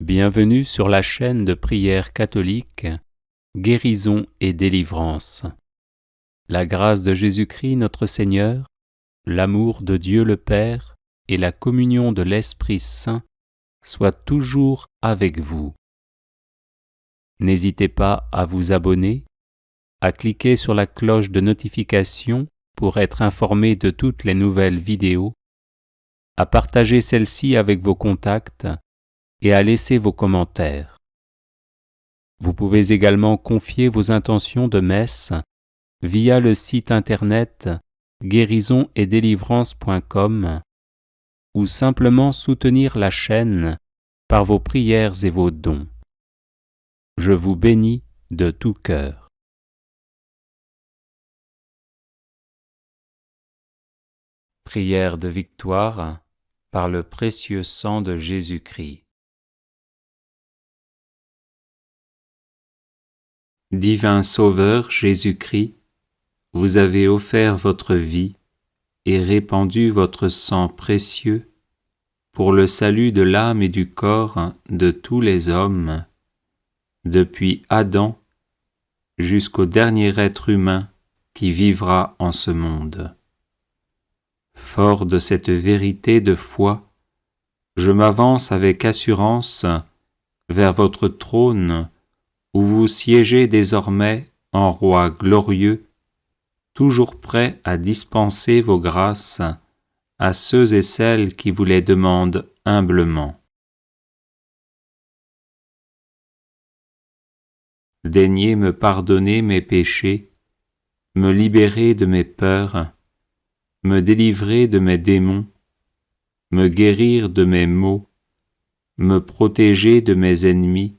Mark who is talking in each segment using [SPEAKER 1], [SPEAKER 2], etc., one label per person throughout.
[SPEAKER 1] Bienvenue sur la chaîne de prière catholique, Guérison et délivrance. La grâce de Jésus-Christ notre Seigneur, l'amour de Dieu le Père et la communion de l'Esprit Saint soient toujours avec vous. N'hésitez pas à vous abonner, à cliquer sur la cloche de notification pour être informé de toutes les nouvelles vidéos, à partager celle-ci avec vos contacts et à laisser vos commentaires. Vous pouvez également confier vos intentions de messe via le site internet guérisonetdélivrance.com ou simplement soutenir la chaîne par vos prières et vos dons. Je vous bénis de tout cœur. Prière de victoire par le précieux sang de Jésus-Christ. Divin Sauveur Jésus-Christ, vous avez offert votre vie et répandu votre sang précieux pour le salut de l'âme et du corps de tous les hommes, depuis Adam jusqu'au dernier être humain qui vivra en ce monde. Fort de cette vérité de foi, je m'avance avec assurance vers votre trône où vous siégez désormais en roi glorieux, toujours prêt à dispenser vos grâces à ceux et celles qui vous les demandent humblement. Daignez me pardonner mes péchés, me libérer de mes peurs, me délivrer de mes démons, me guérir de mes maux, me protéger de mes ennemis,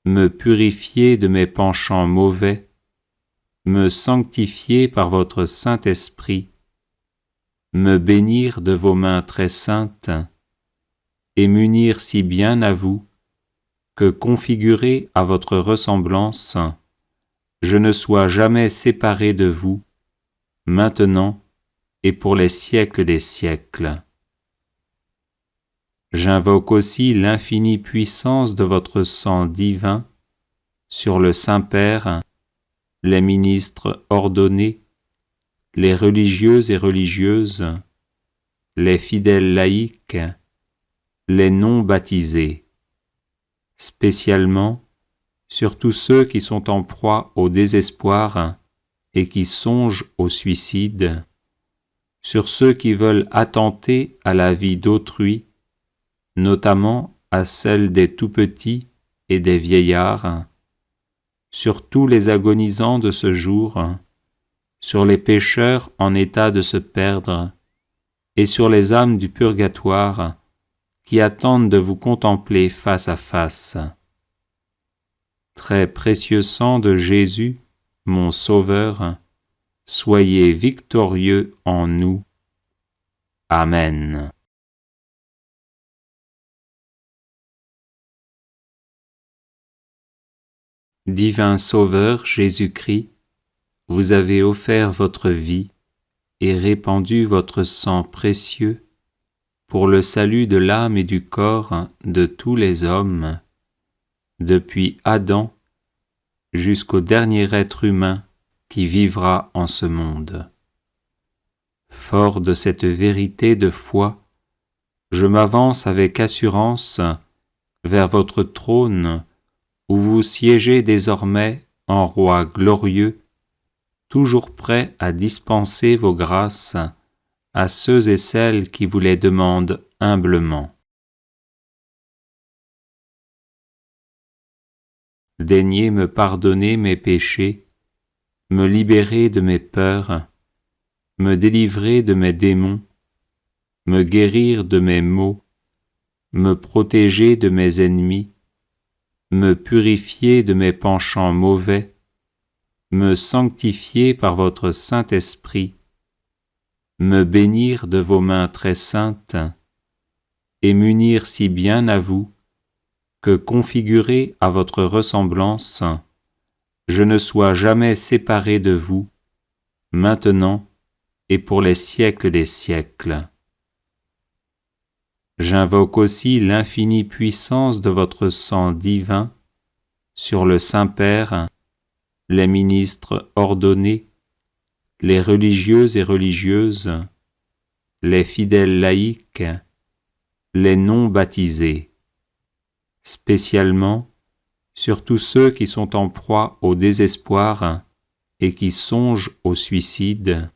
[SPEAKER 1] me purifier de mes penchants mauvais, me sanctifier par votre Saint-Esprit, me bénir de vos mains très saintes, et m'unir si bien à vous, que configuré à votre ressemblance, je ne sois jamais séparé de vous, maintenant et pour les siècles des siècles. J'invoque aussi l'infinie puissance de votre sang divin sur le Saint-Père, les ministres ordonnés, les religieux et religieuses, les fidèles laïcs, les non-baptisés, spécialement sur tous ceux qui sont en proie au désespoir et qui songent au suicide, sur ceux qui veulent attenter à la vie d'autrui, notamment à celle des tout-petits et des vieillards, sur tous les agonisants de ce jour, sur les pécheurs en état de se perdre, et sur les âmes du purgatoire qui attendent de vous contempler face à face. Très précieux sang de Jésus, mon Sauveur, soyez victorieux en nous. Amen. Divin Sauveur Jésus-Christ, vous avez offert votre vie et répandu votre sang précieux pour le salut de l'âme et du corps de tous les hommes, depuis Adam jusqu'au dernier être humain qui vivra en ce monde. Fort de cette vérité de foi, je m'avance avec assurance vers votre trône où vous siégez désormais en roi glorieux, toujours prêt à dispenser vos grâces à ceux et celles qui vous les demandent humblement. Daignez me pardonner mes péchés, me libérer de mes peurs, me délivrer de mes démons, me guérir de mes maux, me protéger de mes ennemis, me purifier de mes penchants mauvais, me sanctifier par votre Saint-Esprit, me bénir de vos mains très saintes, et m'unir si bien à vous, que configuré à votre ressemblance, je ne sois jamais séparé de vous, maintenant et pour les siècles des siècles. J'invoque aussi l'infinie puissance de votre sang divin sur le Saint-Père, les ministres ordonnés, les religieux et religieuses, les fidèles laïcs, les non-baptisés, spécialement sur tous ceux qui sont en proie au désespoir et qui songent au suicide,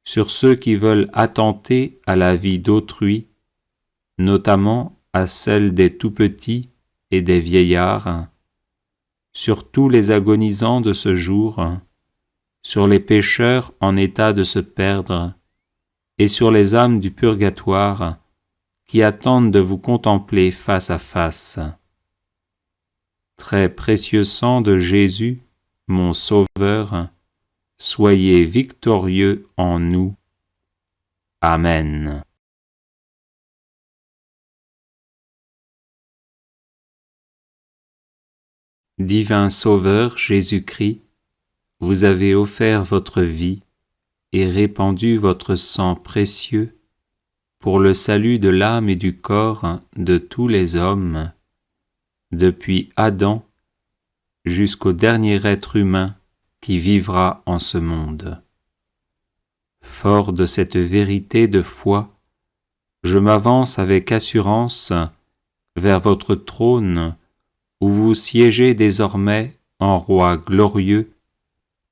[SPEAKER 1] sur ceux qui veulent attenter à la vie d'autrui, notamment à celle des tout-petits et des vieillards, sur tous les agonisants de ce jour, sur les pécheurs en état de se perdre, et sur les âmes du purgatoire qui attendent de vous contempler face à face. Très précieux sang de Jésus, mon Sauveur, soyez victorieux en nous. Amen. Divin Sauveur Jésus-Christ, vous avez offert votre vie et répandu votre sang précieux pour le salut de l'âme et du corps de tous les hommes, depuis Adam jusqu'au dernier être humain qui vivra en ce monde. Fort de cette vérité de foi, je m'avance avec assurance vers votre trône où vous siégez désormais en roi glorieux,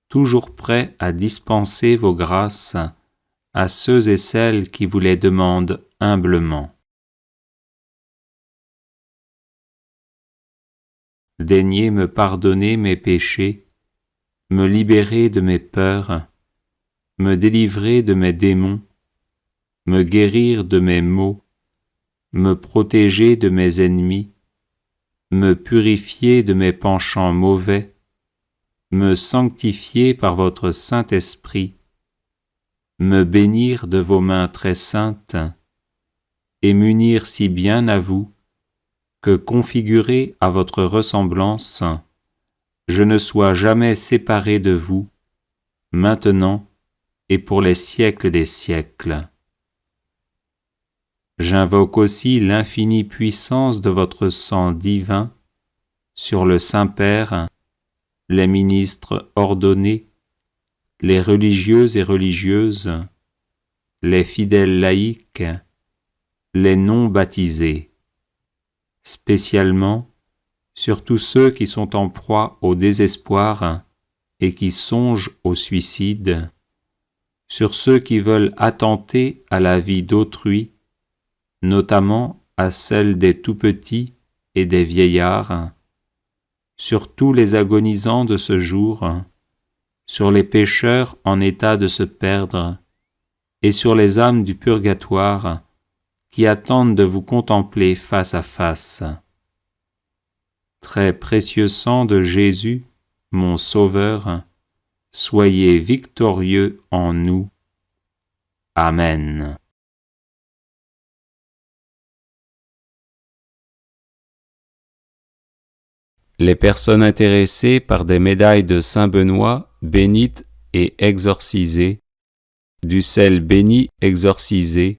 [SPEAKER 1] toujours prêt à dispenser vos grâces à ceux et celles qui vous les demandent humblement. Daignez me pardonner mes péchés, me libérer de mes peurs, me délivrer de mes démons, me guérir de mes maux, me protéger de mes ennemis, me purifier de mes penchants mauvais, me sanctifier par votre Saint-Esprit, me bénir de vos mains très saintes, et m'unir si bien à vous, que configuré à votre ressemblance, je ne sois jamais séparé de vous, maintenant et pour les siècles des siècles. J'invoque aussi l'infinie puissance de votre sang divin sur le Saint-Père, les ministres ordonnés, les religieux et religieuses, les fidèles laïcs, les non-baptisés, spécialement sur tous ceux qui sont en proie au désespoir et qui songent au suicide, sur ceux qui veulent attenter à la vie d'autrui, notamment à celle des tout-petits et des vieillards, sur tous les agonisants de ce jour, sur les pécheurs en état de se perdre, et sur les âmes du purgatoire qui attendent de vous contempler face à face. Très précieux sang de Jésus, mon Sauveur, soyez victorieux en nous. Amen. Les personnes intéressées par des médailles de Saint-Benoît bénites et exorcisées, du sel béni exorcisé,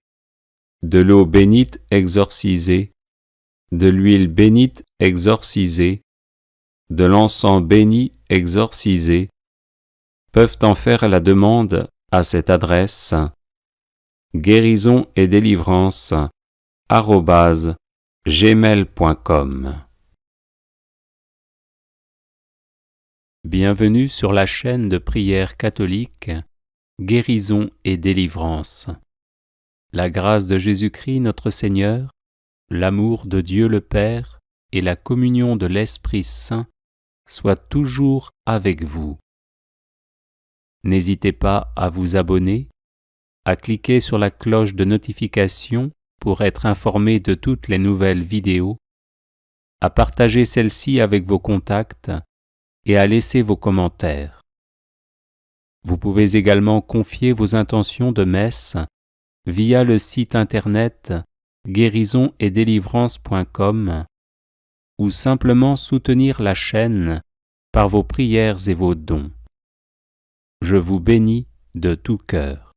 [SPEAKER 1] de l'eau bénite exorcisée, de l'huile bénite exorcisée, de l'encens béni exorcisé, peuvent en faire la demande à cette adresse guérison et délivrance @gmail.com. Bienvenue sur la chaîne de prière catholique Guérison et délivrance. La grâce de Jésus-Christ notre Seigneur, l'amour de Dieu le Père et la communion de l'Esprit Saint soient toujours avec vous. N'hésitez pas à vous abonner, à cliquer sur la cloche de notification pour être informé de toutes les nouvelles vidéos, à partager celle-ci avec vos contacts et à laisser vos commentaires. Vous pouvez également confier vos intentions de messe via le site internet guérisonetdélivrance.com ou simplement soutenir la chaîne par vos prières et vos dons. Je vous bénis de tout cœur.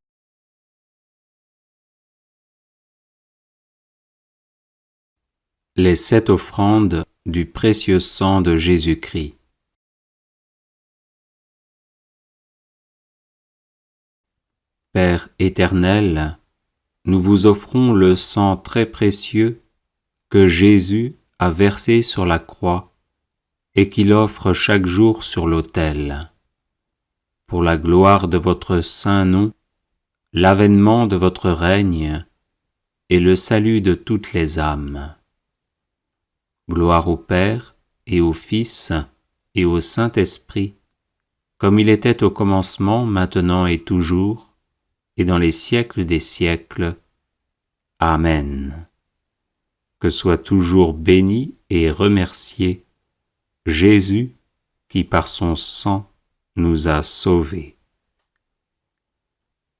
[SPEAKER 1] Les 7 offrandes du précieux sang de Jésus-Christ. Père éternel, nous vous offrons le sang très précieux que Jésus a versé sur la croix et qu'il offre chaque jour sur l'autel. Pour la gloire de votre saint nom, l'avènement de votre règne et le salut de toutes les âmes. Gloire au Père et au Fils et au Saint-Esprit, comme il était au commencement, maintenant et toujours, et dans les siècles des siècles. Amen. Que soit toujours béni et remercié Jésus qui par son sang nous a sauvés.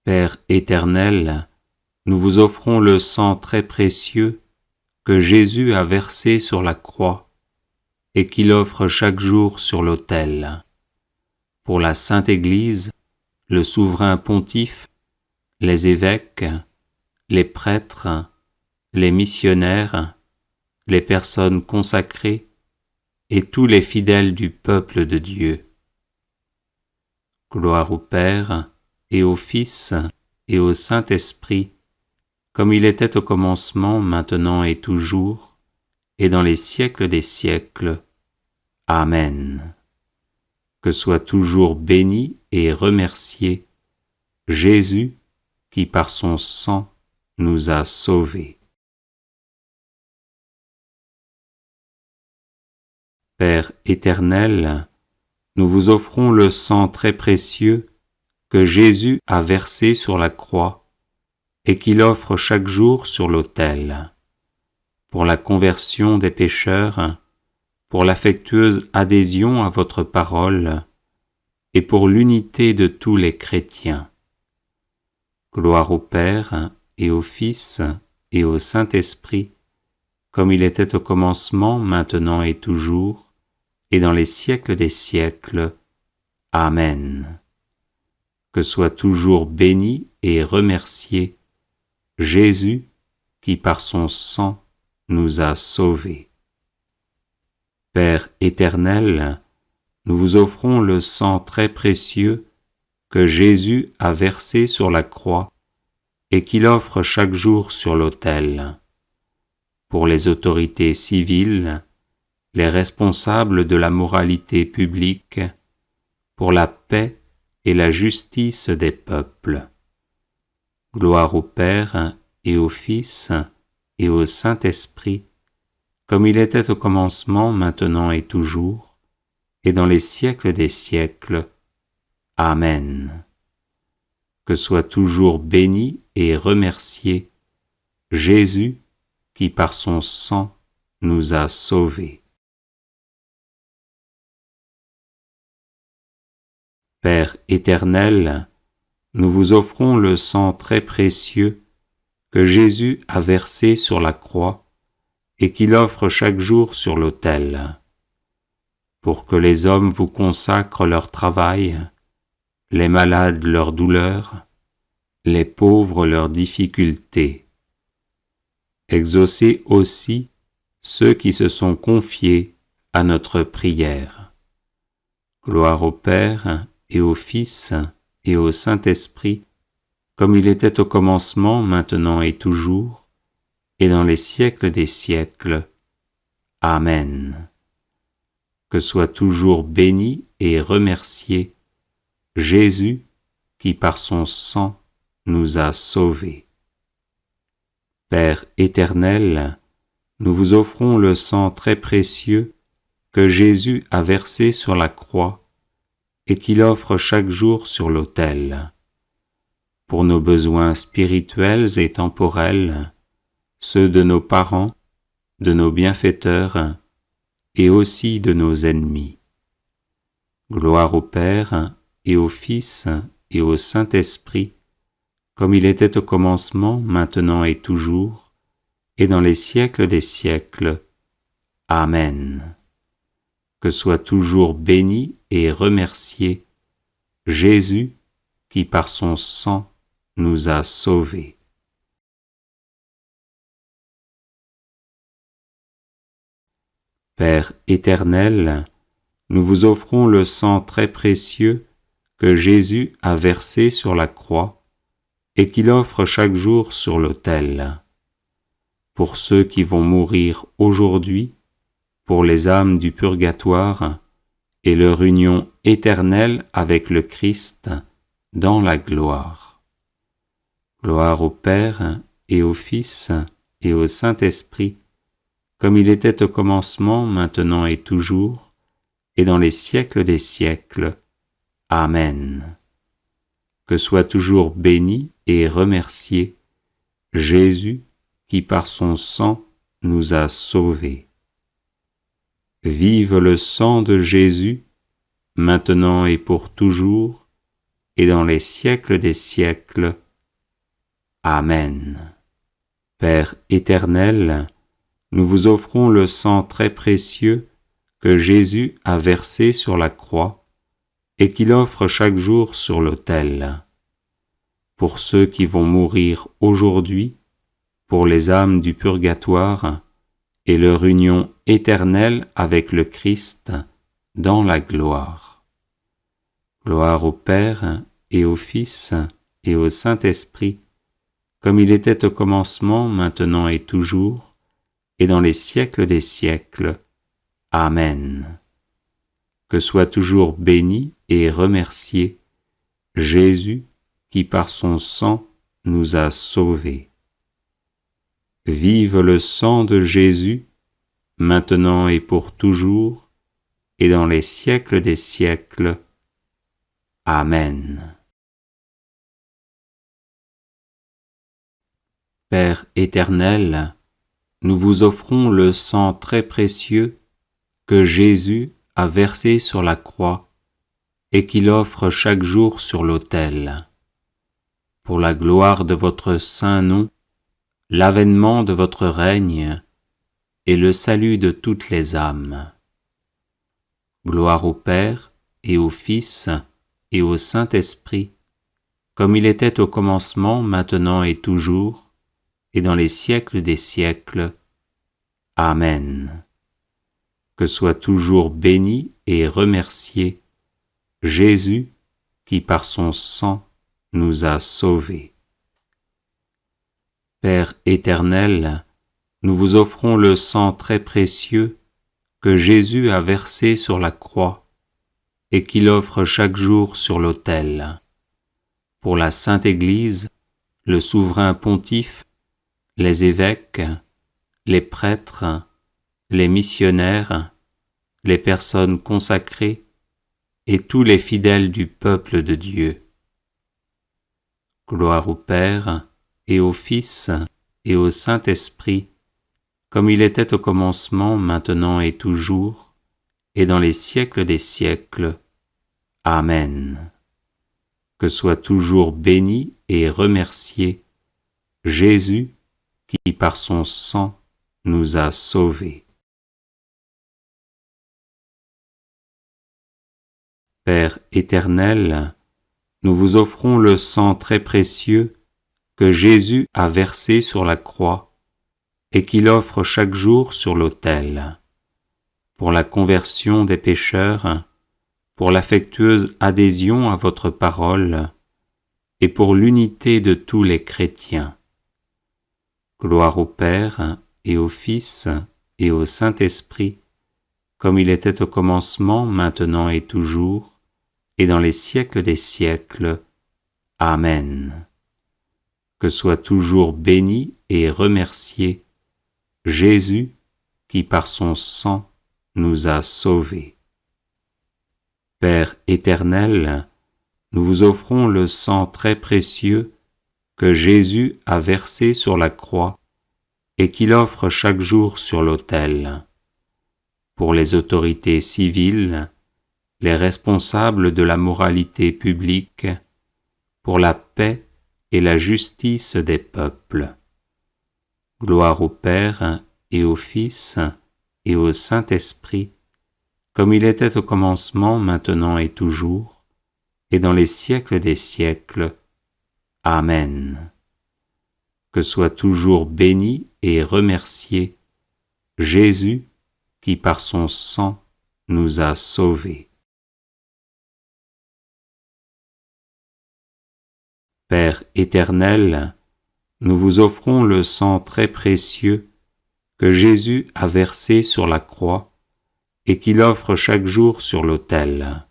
[SPEAKER 1] Père éternel, nous vous offrons le sang très précieux que Jésus a versé sur la croix et qu'il offre chaque jour sur l'autel. Pour la Sainte Église, le souverain pontife, les évêques, les prêtres, les missionnaires, les personnes consacrées et tous les fidèles du peuple de Dieu. Gloire au Père et au Fils et au Saint-Esprit, comme il était au commencement, maintenant et toujours, et dans les siècles des siècles. Amen. Que soit toujours béni et remercié Jésus qui par son sang nous a sauvés. Père éternel, nous vous offrons le sang très précieux que Jésus a versé sur la croix et qu'il offre chaque jour sur l'autel, pour la conversion des pécheurs, pour l'affectueuse adhésion à votre parole et pour l'unité de tous les chrétiens. Gloire au Père et au Fils et au Saint-Esprit, comme il était au commencement, maintenant et toujours, et dans les siècles des siècles. Amen. Que soit toujours béni et remercié Jésus qui par son sang nous a sauvés. Père éternel, nous vous offrons le sang très précieux que Jésus a versé sur la croix et qu'il offre chaque jour sur l'autel. Pour les autorités civiles, les responsables de la moralité publique, pour la paix et la justice des peuples. Gloire au Père et au Fils et au Saint-Esprit, comme il était au commencement, maintenant et toujours, et dans les siècles des siècles. Amen. Que soit toujours béni et remercié Jésus qui par son sang nous a sauvés. Père éternel, nous vous offrons le sang très précieux que Jésus a versé sur la croix et qu'il offre chaque jour sur l'autel, pour que les hommes vous consacrent leur travail, les malades leur douleur, les pauvres leurs difficultés. Exaucez aussi ceux qui se sont confiés à notre prière. Gloire au Père et au Fils et au Saint-Esprit, comme il était au commencement, maintenant et toujours, et dans les siècles des siècles. Amen. Que soit toujours béni et remercié Jésus qui par son sang nous a sauvés. Père éternel, nous vous offrons le sang très précieux que Jésus a versé sur la croix et qu'il offre chaque jour sur l'autel. Pour nos besoins spirituels et temporels, ceux de nos parents, de nos bienfaiteurs et aussi de nos ennemis. Gloire au Père et au Fils et au Saint-Esprit, comme il était au commencement, maintenant et toujours, et dans les siècles des siècles. Amen. Que soit toujours béni et remercié Jésus qui par son sang nous a sauvés. Père éternel, nous vous offrons le sang très précieux que Jésus a versé sur la croix et qu'il offre chaque jour sur l'autel. Pour ceux qui vont mourir aujourd'hui, pour les âmes du purgatoire et leur union éternelle avec le Christ dans la gloire. Gloire au Père et au Fils et au Saint-Esprit, comme il était au commencement, maintenant et toujours, et dans les siècles des siècles. Amen. Que soit toujours béni et remercié Jésus qui par son sang nous a sauvés. Vive le sang de Jésus, maintenant et pour toujours, et dans les siècles des siècles. Amen. Père éternel, nous vous offrons le sang très précieux que Jésus a versé sur la croix et qu'il offre chaque jour sur l'autel. Pour ceux qui vont mourir aujourd'hui, pour les âmes du purgatoire et leur union éternelle avec le Christ dans la gloire. Gloire au Père et au Fils et au Saint-Esprit, comme il était au commencement, maintenant et toujours, et dans les siècles des siècles. Amen. Que soit toujours béni et remercié Jésus qui par son sang nous a sauvés. Vive le sang de Jésus, maintenant et pour toujours, et dans les siècles des siècles. Amen. Père éternel, nous vous offrons le sang très précieux que Jésus a versé sur la croix et qu'il offre chaque jour sur l'autel. Pour la gloire de votre saint nom, l'avènement de votre règne et le salut de toutes les âmes. Gloire au Père et au Fils et au Saint-Esprit, comme il était au commencement, maintenant et toujours, et dans les siècles des siècles. Amen. Que soit toujours béni et remercié Jésus qui par son sang nous a sauvés. Père éternel, nous vous offrons le sang très précieux que Jésus a versé sur la croix et qu'il offre chaque jour sur l'autel. Pour la Sainte Église, le souverain pontife, les évêques, les prêtres, les missionnaires, les personnes consacrées et tous les fidèles du peuple de Dieu. Gloire au Père et au Fils et au Saint-Esprit, comme il était au commencement, maintenant et toujours, et dans les siècles des siècles. Amen. Que soit toujours béni et remercié Jésus qui par son sang nous a sauvés. Père éternel, nous vous offrons le sang très précieux que Jésus a versé sur la croix et qu'il offre chaque jour sur l'autel. Pour la conversion des pécheurs, pour l'affectueuse adhésion à votre parole et pour l'unité de tous les chrétiens. Gloire au Père et au Fils et au Saint-Esprit, comme il était au commencement, maintenant et toujours, et dans les siècles des siècles. Amen. Que soit toujours béni et remercié Jésus qui par son sang nous a sauvés. Père éternel, nous vous offrons le sang très précieux que Jésus a versé sur la croix et qu'il offre chaque jour sur l'autel. Pour les autorités civiles, les responsables de la moralité publique, pour la paix et la justice des peuples. Gloire au Père et au Fils et au Saint-Esprit, comme il était au commencement, maintenant et toujours, et dans les siècles des siècles. Amen. Que soit toujours béni et remercié Jésus qui par son sang nous a sauvés. Père éternel, nous vous offrons le sang très précieux que Jésus a versé sur la croix et qu'il offre chaque jour sur l'autel,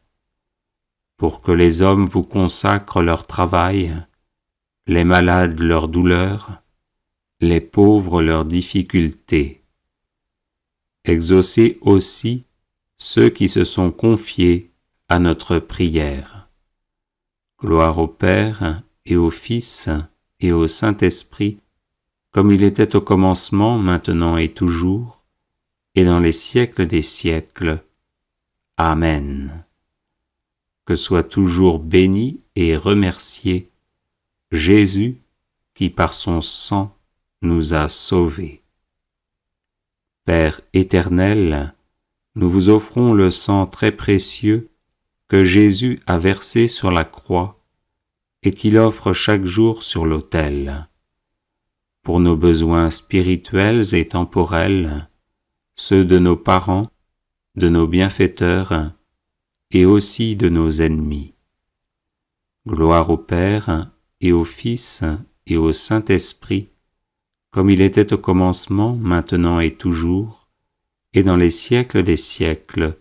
[SPEAKER 1] pour que les hommes vous consacrent leur travail, les malades leurs douleurs, les pauvres leurs difficultés. Exaucez aussi ceux qui se sont confiés à notre prière. Gloire au Père et au Fils et au Saint-Esprit, comme il était au commencement, maintenant et toujours, et dans les siècles des siècles. Amen. Que soit toujours béni et remercié Jésus qui par son sang nous a sauvés. Père éternel, nous vous offrons le sang très précieux que Jésus a versé sur la croix et qu'il offre chaque jour sur l'autel. Pour nos besoins spirituels et temporels, ceux de nos parents, de nos bienfaiteurs et aussi de nos ennemis. Gloire au Père et au Fils et au Saint-Esprit, comme il était au commencement, maintenant et toujours, et dans les siècles des siècles.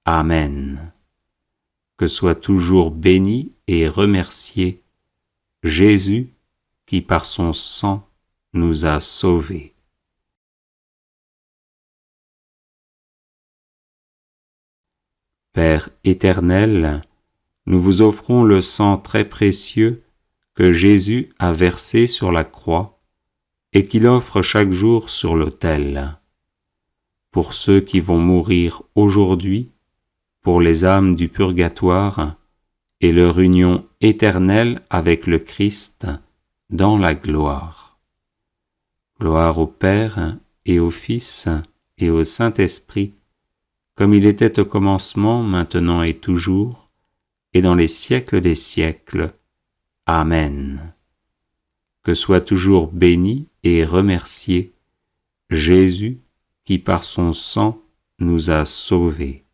[SPEAKER 1] Amen. Que soit toujours béni et remercié Jésus qui par son sang nous a sauvés. Père éternel, nous vous offrons le sang très précieux que Jésus a versé sur la croix et qu'il offre chaque jour sur l'autel. Pour ceux qui vont mourir aujourd'hui, pour les âmes du purgatoire et leur union éternelle avec le Christ dans la gloire. Gloire au Père et au Fils et au Saint-Esprit, comme il était au commencement, maintenant et toujours, et dans les siècles des siècles. Amen. Que soit toujours béni et remercié Jésus qui par son sang nous a sauvés.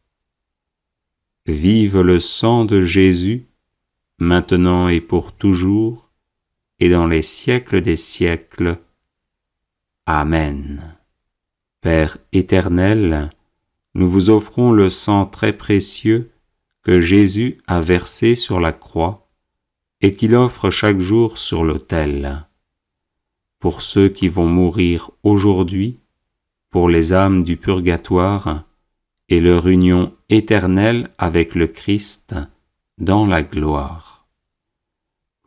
[SPEAKER 1] Vive le sang de Jésus, maintenant et pour toujours, et dans les siècles des siècles. Amen. Père éternel, nous vous offrons le sang très précieux que Jésus a versé sur la croix et qu'il offre chaque jour sur l'autel. Pour ceux qui vont mourir aujourd'hui, pour les âmes du purgatoire et leur union éternelle avec le Christ dans la gloire.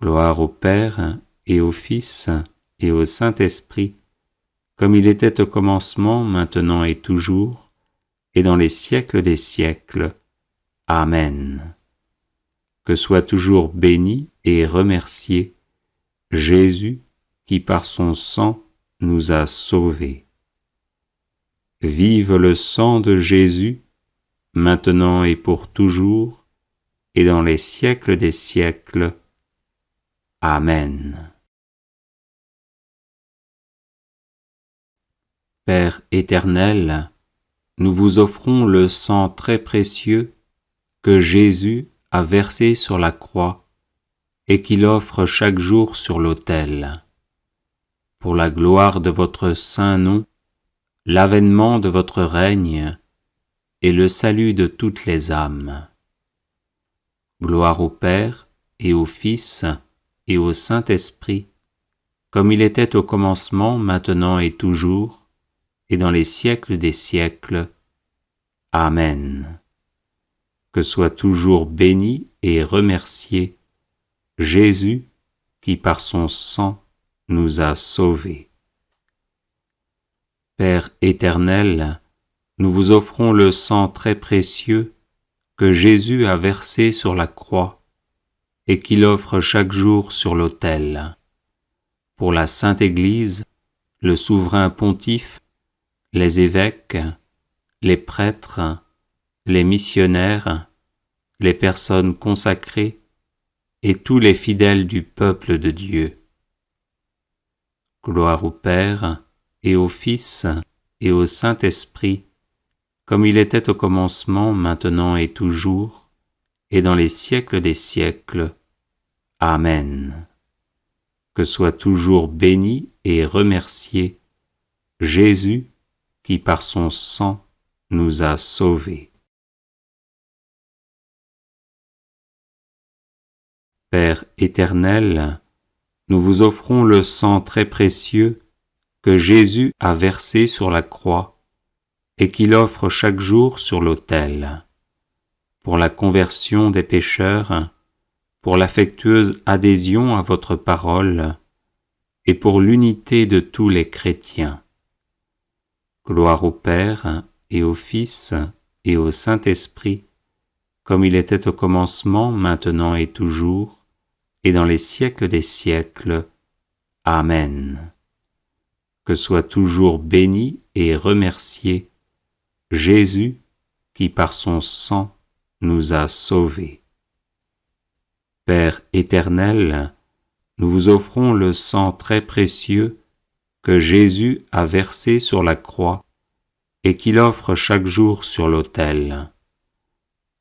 [SPEAKER 1] Gloire au Père et au Fils et au Saint-Esprit, comme il était au commencement, maintenant et toujours, et dans les siècles des siècles. Amen. Que soit toujours béni et remercié Jésus qui par son sang nous a sauvés. Vive le sang de Jésus, maintenant et pour toujours, et dans les siècles des siècles. Amen. Père éternel, nous vous offrons le sang très précieux que Jésus a versé sur la croix et qu'il offre chaque jour sur l'autel. Pour la gloire de votre saint nom, l'avènement de votre règne et le salut de toutes les âmes. Gloire au Père et au Fils et au Saint-Esprit, comme il était au commencement, maintenant et toujours, et dans les siècles des siècles. Amen. Que soit toujours béni et remercié Jésus qui par son sang nous a sauvés. Père éternel, nous vous offrons le sang très précieux que Jésus a versé sur la croix et qu'il offre chaque jour sur l'autel. Pour la Sainte Église, le souverain pontife, les évêques, les prêtres, les missionnaires, les personnes consacrées et tous les fidèles du peuple de Dieu. Gloire au Père et au Fils et au Saint-Esprit, comme il était au commencement, maintenant et toujours, et dans les siècles des siècles. Amen. Que soit toujours béni et remercié Jésus qui par son sang nous a sauvés. Père éternel, nous vous offrons le sang très précieux que Jésus a versé sur la croix et qu'il offre chaque jour sur l'autel, pour la conversion des pécheurs, pour l'affectueuse adhésion à votre parole et pour l'unité de tous les chrétiens. Gloire au Père et au Fils et au Saint-Esprit, comme il était au commencement, maintenant et toujours, et dans les siècles des siècles. Amen. Que soit toujours béni et remercié Jésus qui par son sang nous a sauvés. Père éternel, nous vous offrons le sang très précieux que Jésus a versé sur la croix et qu'il offre chaque jour sur l'autel,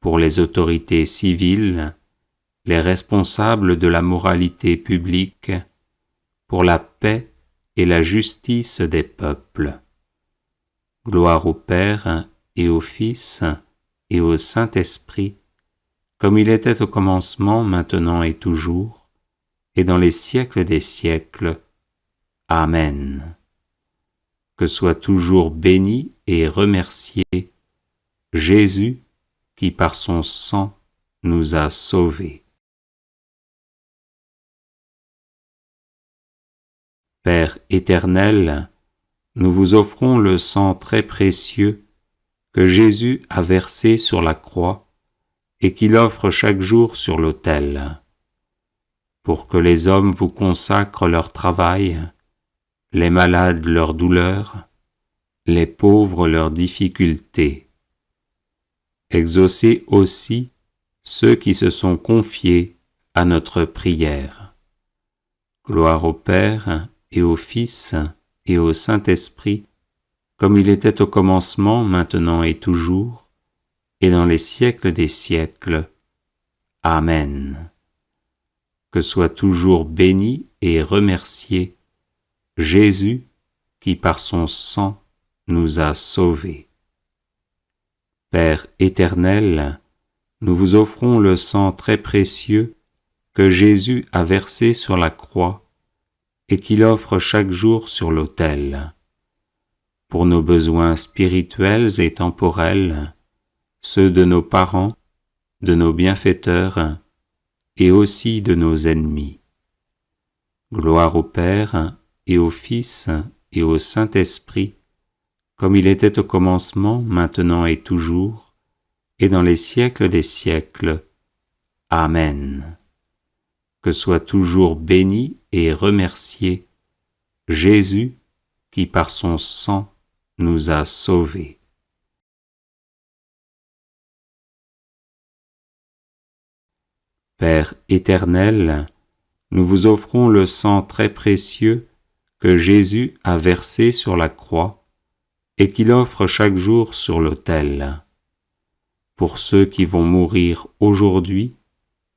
[SPEAKER 1] pour les autorités civiles, les responsables de la moralité publique, pour la paix et la justice des peuples. Gloire au Père et au Fils et au Saint-Esprit, comme il était au commencement, maintenant et toujours, et dans les siècles des siècles. Amen. Que soit toujours béni et remercié Jésus qui par son sang nous a sauvés. Père éternel, nous vous offrons le sang très précieux que Jésus a versé sur la croix et qu'il offre chaque jour sur l'autel, pour que les hommes vous consacrent leur travail, les malades leur douleur, les pauvres leurs difficultés. Exaucez aussi ceux qui se sont confiés à notre prière. Gloire au Père et au Fils et au Saint-Esprit, comme il était au commencement, maintenant et toujours, et dans les siècles des siècles. Amen. Que soit toujours béni et remercié Jésus qui par son sang nous a sauvés. Père éternel, nous vous offrons le sang très précieux que Jésus a versé sur la croix et qu'il offre chaque jour sur l'autel, pour nos besoins spirituels et temporels, ceux de nos parents, de nos bienfaiteurs et aussi de nos ennemis. Gloire au Père et au Fils et au Saint-Esprit, comme il était au commencement, maintenant et toujours, et dans les siècles des siècles. Amen. Que soit toujours béni et remercié Jésus qui par son sang nous a sauvés. Père éternel, nous vous offrons le sang très précieux que Jésus a versé sur la croix et qu'il offre chaque jour sur l'autel, pour ceux qui vont mourir aujourd'hui,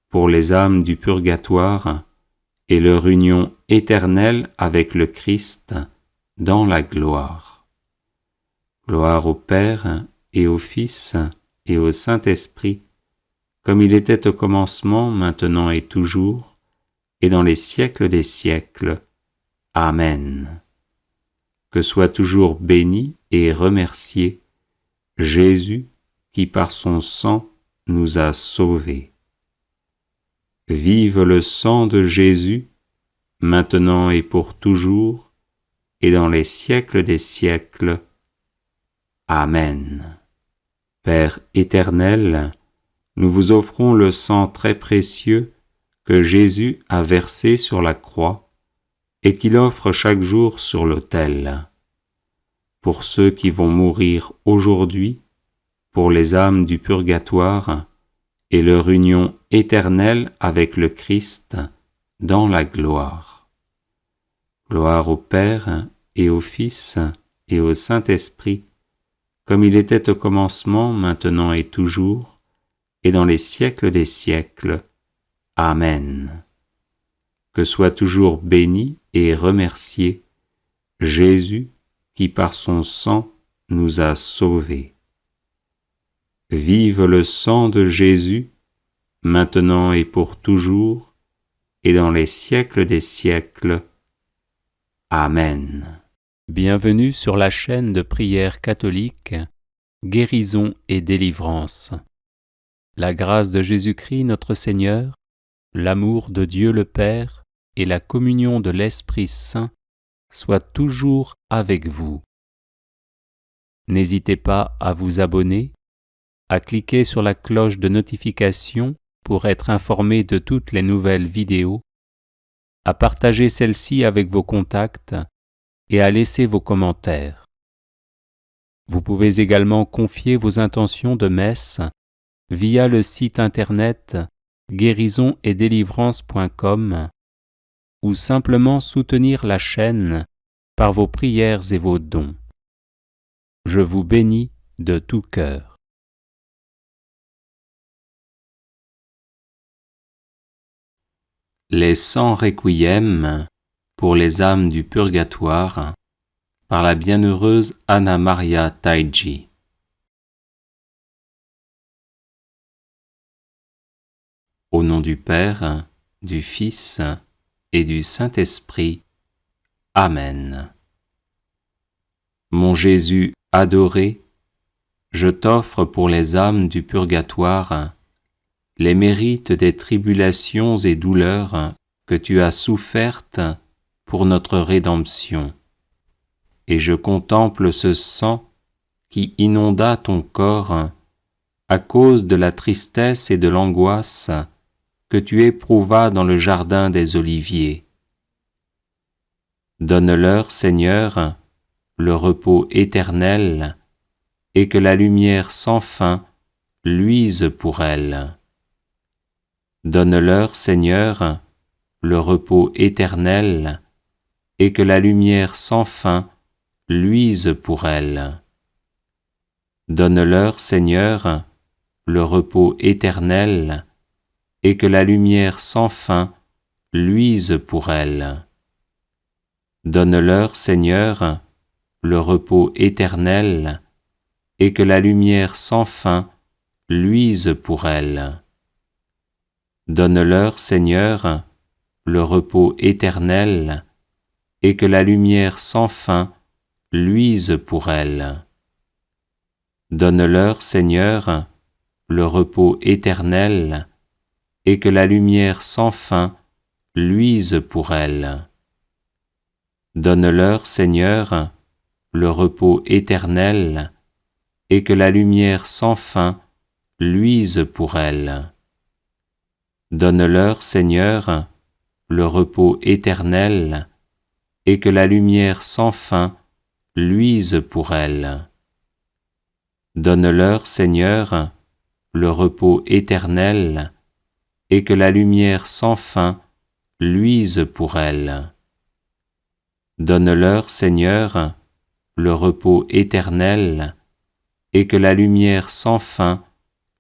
[SPEAKER 1] pour les âmes du purgatoire et leur union éternelle avec le Christ dans la gloire. Gloire au Père et au Fils et au Saint-Esprit, comme il était au commencement, maintenant et toujours, et dans les siècles des siècles. Amen. Que soit toujours béni et remercié Jésus qui par son sang nous a sauvés. Vive le sang de Jésus, maintenant et pour toujours, et dans les siècles des siècles. Amen. Père éternel, nous vous offrons le sang très précieux que Jésus a versé sur la croix et qu'il offre chaque jour sur l'autel, pour ceux qui vont mourir aujourd'hui, pour les âmes du purgatoire et leur union éternelle avec le Christ dans la gloire. Gloire au Père et au Fils et au Saint-Esprit, comme il était au commencement, maintenant et toujours, et dans les siècles des siècles. Amen. Que soit toujours béni et remercié Jésus qui par son sang nous a sauvés. Vive le sang de Jésus, maintenant et pour toujours, et dans les siècles des siècles. Amen. Bienvenue sur la chaîne de prière catholique, Guérison et délivrance. La grâce de Jésus-Christ notre Seigneur, l'amour de Dieu le Père et la communion de l'Esprit Saint soient toujours avec vous. N'hésitez pas à vous abonner, à cliquer sur la cloche de notification pour être informé de toutes les nouvelles vidéos, à partager celle-ci avec vos contacts et à laisser vos commentaires. Vous pouvez également confier vos intentions de messe via le site internet guérisonetdélivrance.com ou simplement soutenir la chaîne par vos prières et vos dons. Je vous bénis de tout cœur. Les 100 requiem pour les âmes du purgatoire par la bienheureuse Anna Maria Taigi. Au nom du Père, du Fils et du Saint-Esprit. Amen. Mon Jésus adoré, je t'offre pour les âmes du purgatoire les mérites des tribulations et douleurs que tu as souffertes pour notre rédemption. Et je contemple ce sang qui inonda ton corps à cause de la tristesse et de l'angoisse que tu éprouvas dans le jardin des Oliviers. Donne-leur, Seigneur, le repos éternel, et que la lumière sans fin luise pour elles. Donne-leur, Seigneur, le repos éternel, et que la lumière sans fin luise pour elles. Donne-leur, Seigneur, le repos éternel, et que la lumière sans fin luise pour elles. Donne-leur, Seigneur, le repos éternel, et que la lumière sans fin luise pour elles. Donne-leur, Seigneur, le repos éternel, et que la lumière sans fin luise pour elles. Donne-leur, Seigneur, le repos éternel, et que la lumière sans fin luise pour elles. Donne-leur, Seigneur, le repos éternel, et que la lumière sans fin luise pour elles. Donne-leur, Seigneur, le repos éternel, et que la lumière sans fin luise pour elles. Donne-leur, Seigneur, le repos éternel, et que la lumière sans fin luise pour elles. Donne-leur, Seigneur, le repos éternel, et que la lumière sans fin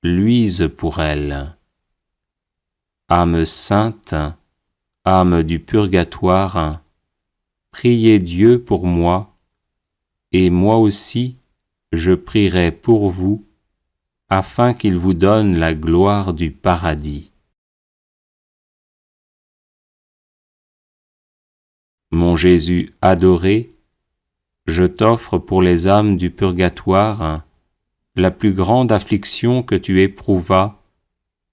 [SPEAKER 1] luise pour elles. Âme sainte, âme du purgatoire, priez Dieu pour moi, et moi aussi je prierai pour vous, afin qu'il vous donne la gloire du paradis. Mon Jésus adoré, je t'offre pour les âmes du purgatoire la plus grande affliction que tu éprouvas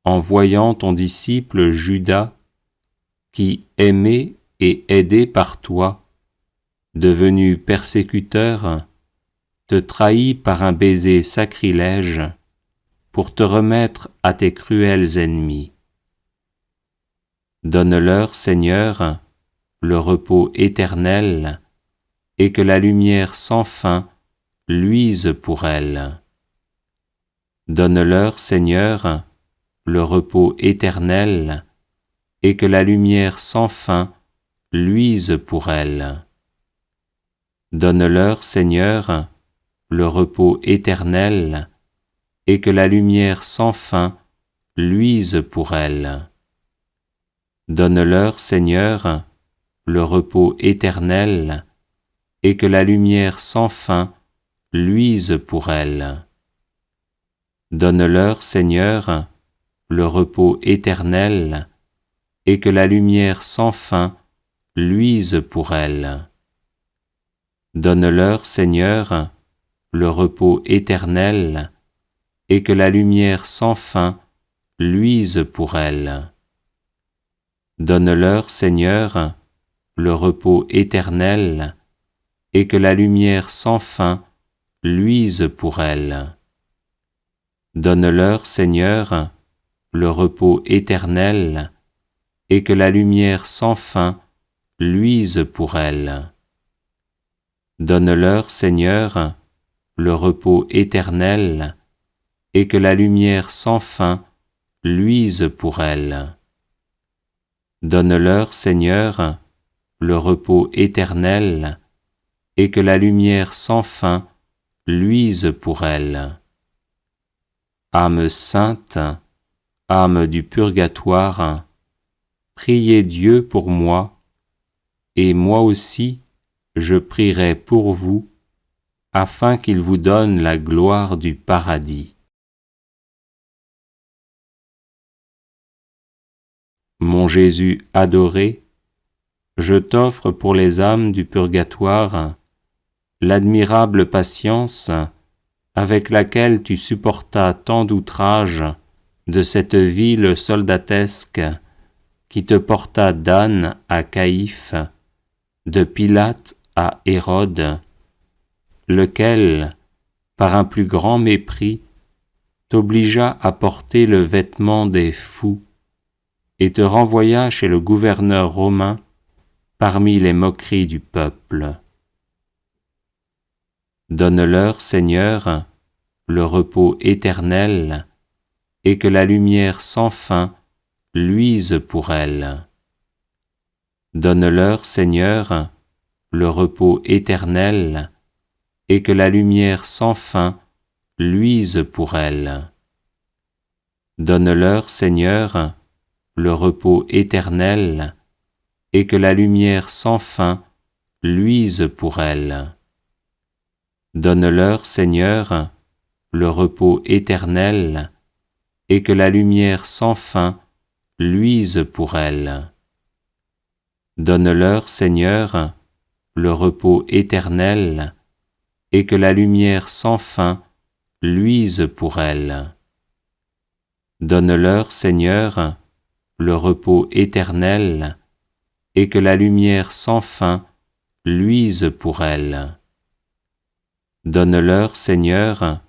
[SPEAKER 1] en voyant ton disciple Judas, qui, aimé et aidé par toi, devenu persécuteur, te trahit par un baiser sacrilège pour te remettre à tes cruels ennemis. Donne-leur, Seigneur, le repos éternel, et que la lumière sans fin luise pour elles. Donne-leur, Seigneur, le repos éternel, et que la lumière sans fin luise pour elles. Donne-leur, Seigneur, le repos éternel, et que la lumière sans fin luise pour elles. Donne-leur, Seigneur, le repos éternel, et que la lumière sans fin luise pour elles. Donne-leur, Seigneur, le repos éternel, et que la lumière sans fin luise pour elles. Donne-leur, Seigneur, le repos éternel, et que la lumière sans fin luise pour elles. Donne-leur, Seigneur, le repos éternel, et que la lumière sans fin luise pour elles. Donne-leur, Seigneur, le repos éternel, et que la lumière sans fin luise pour elles. Donne-leur, Seigneur, le repos éternel, et que la lumière sans fin luise pour elles. Donne-leur, Seigneur, le repos éternel, et que la lumière sans fin luise pour elles. Âme sainte, âme du purgatoire, priez Dieu pour moi, et moi aussi je prierai pour vous, afin qu'il vous donne la gloire du paradis. Mon Jésus adoré, je t'offre pour les âmes du purgatoire l'admirable patience avec laquelle tu supportas tant d'outrages de cette ville soldatesque qui te porta d'Anne à Caïphe, de Pilate à Hérode, lequel, par un plus grand mépris, t'obligea à porter le vêtement des fous et te renvoya chez le gouverneur romain parmi les moqueries du peuple. Donne-leur, Seigneur, le repos éternel, et que la lumière sans fin luise pour elles. Donne-leur, Seigneur, le repos éternel, et que la lumière sans fin luise pour elles. Donne-leur, Seigneur, le repos éternel, et que la lumière sans fin luise pour elles. Donne-leur, Seigneur, le repos éternel, et que la lumière sans fin luise pour elles. Donne-leur, Seigneur, le repos éternel, et que la lumière sans fin luise pour elles. Donne-leur, Seigneur, le repos éternel, et que la lumière sans fin luise pour elles. Donne-leur, Seigneur,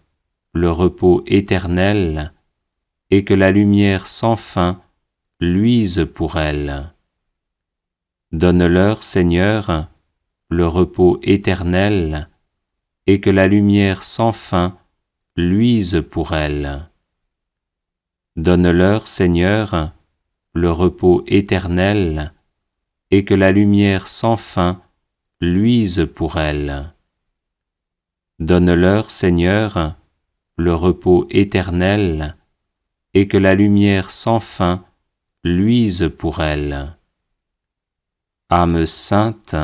[SPEAKER 1] le repos éternel, et que la lumière sans fin luise pour elles. Donne-leur, Seigneur, le repos éternel, et que la lumière sans fin luise pour elles. Donne-leur, Seigneur, le repos éternel, et que la lumière sans fin luise pour elles. Donne-leur, Seigneur, le repos éternel, et que la lumière sans fin luise pour elles. Âme sainte,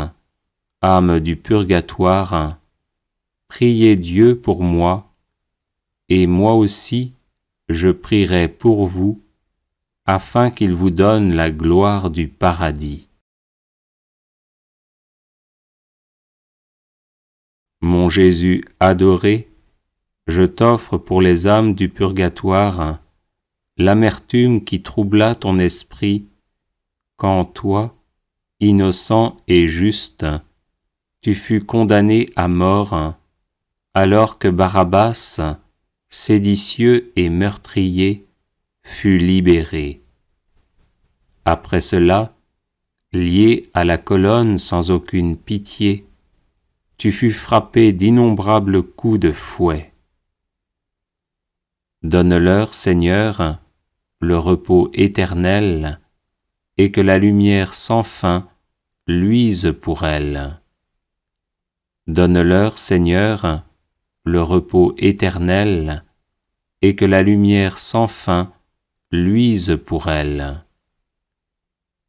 [SPEAKER 1] âme du purgatoire, priez Dieu pour moi, et moi aussi je prierai pour vous, afin qu'il vous donne la gloire du paradis. Mon Jésus adoré, je t'offre pour les âmes du purgatoire l'amertume qui troubla ton esprit quand toi, innocent et juste, tu fus condamné à mort, alors que Barabbas, séditieux et meurtrier, fut libéré. Après cela, lié à la colonne sans aucune pitié, tu fus frappé d'innombrables coups de fouet. Donne-leur, Seigneur, le repos éternel, et que la lumière sans fin luise pour elles. Donne-leur, Seigneur, le repos éternel, et que la lumière sans fin luise pour elles.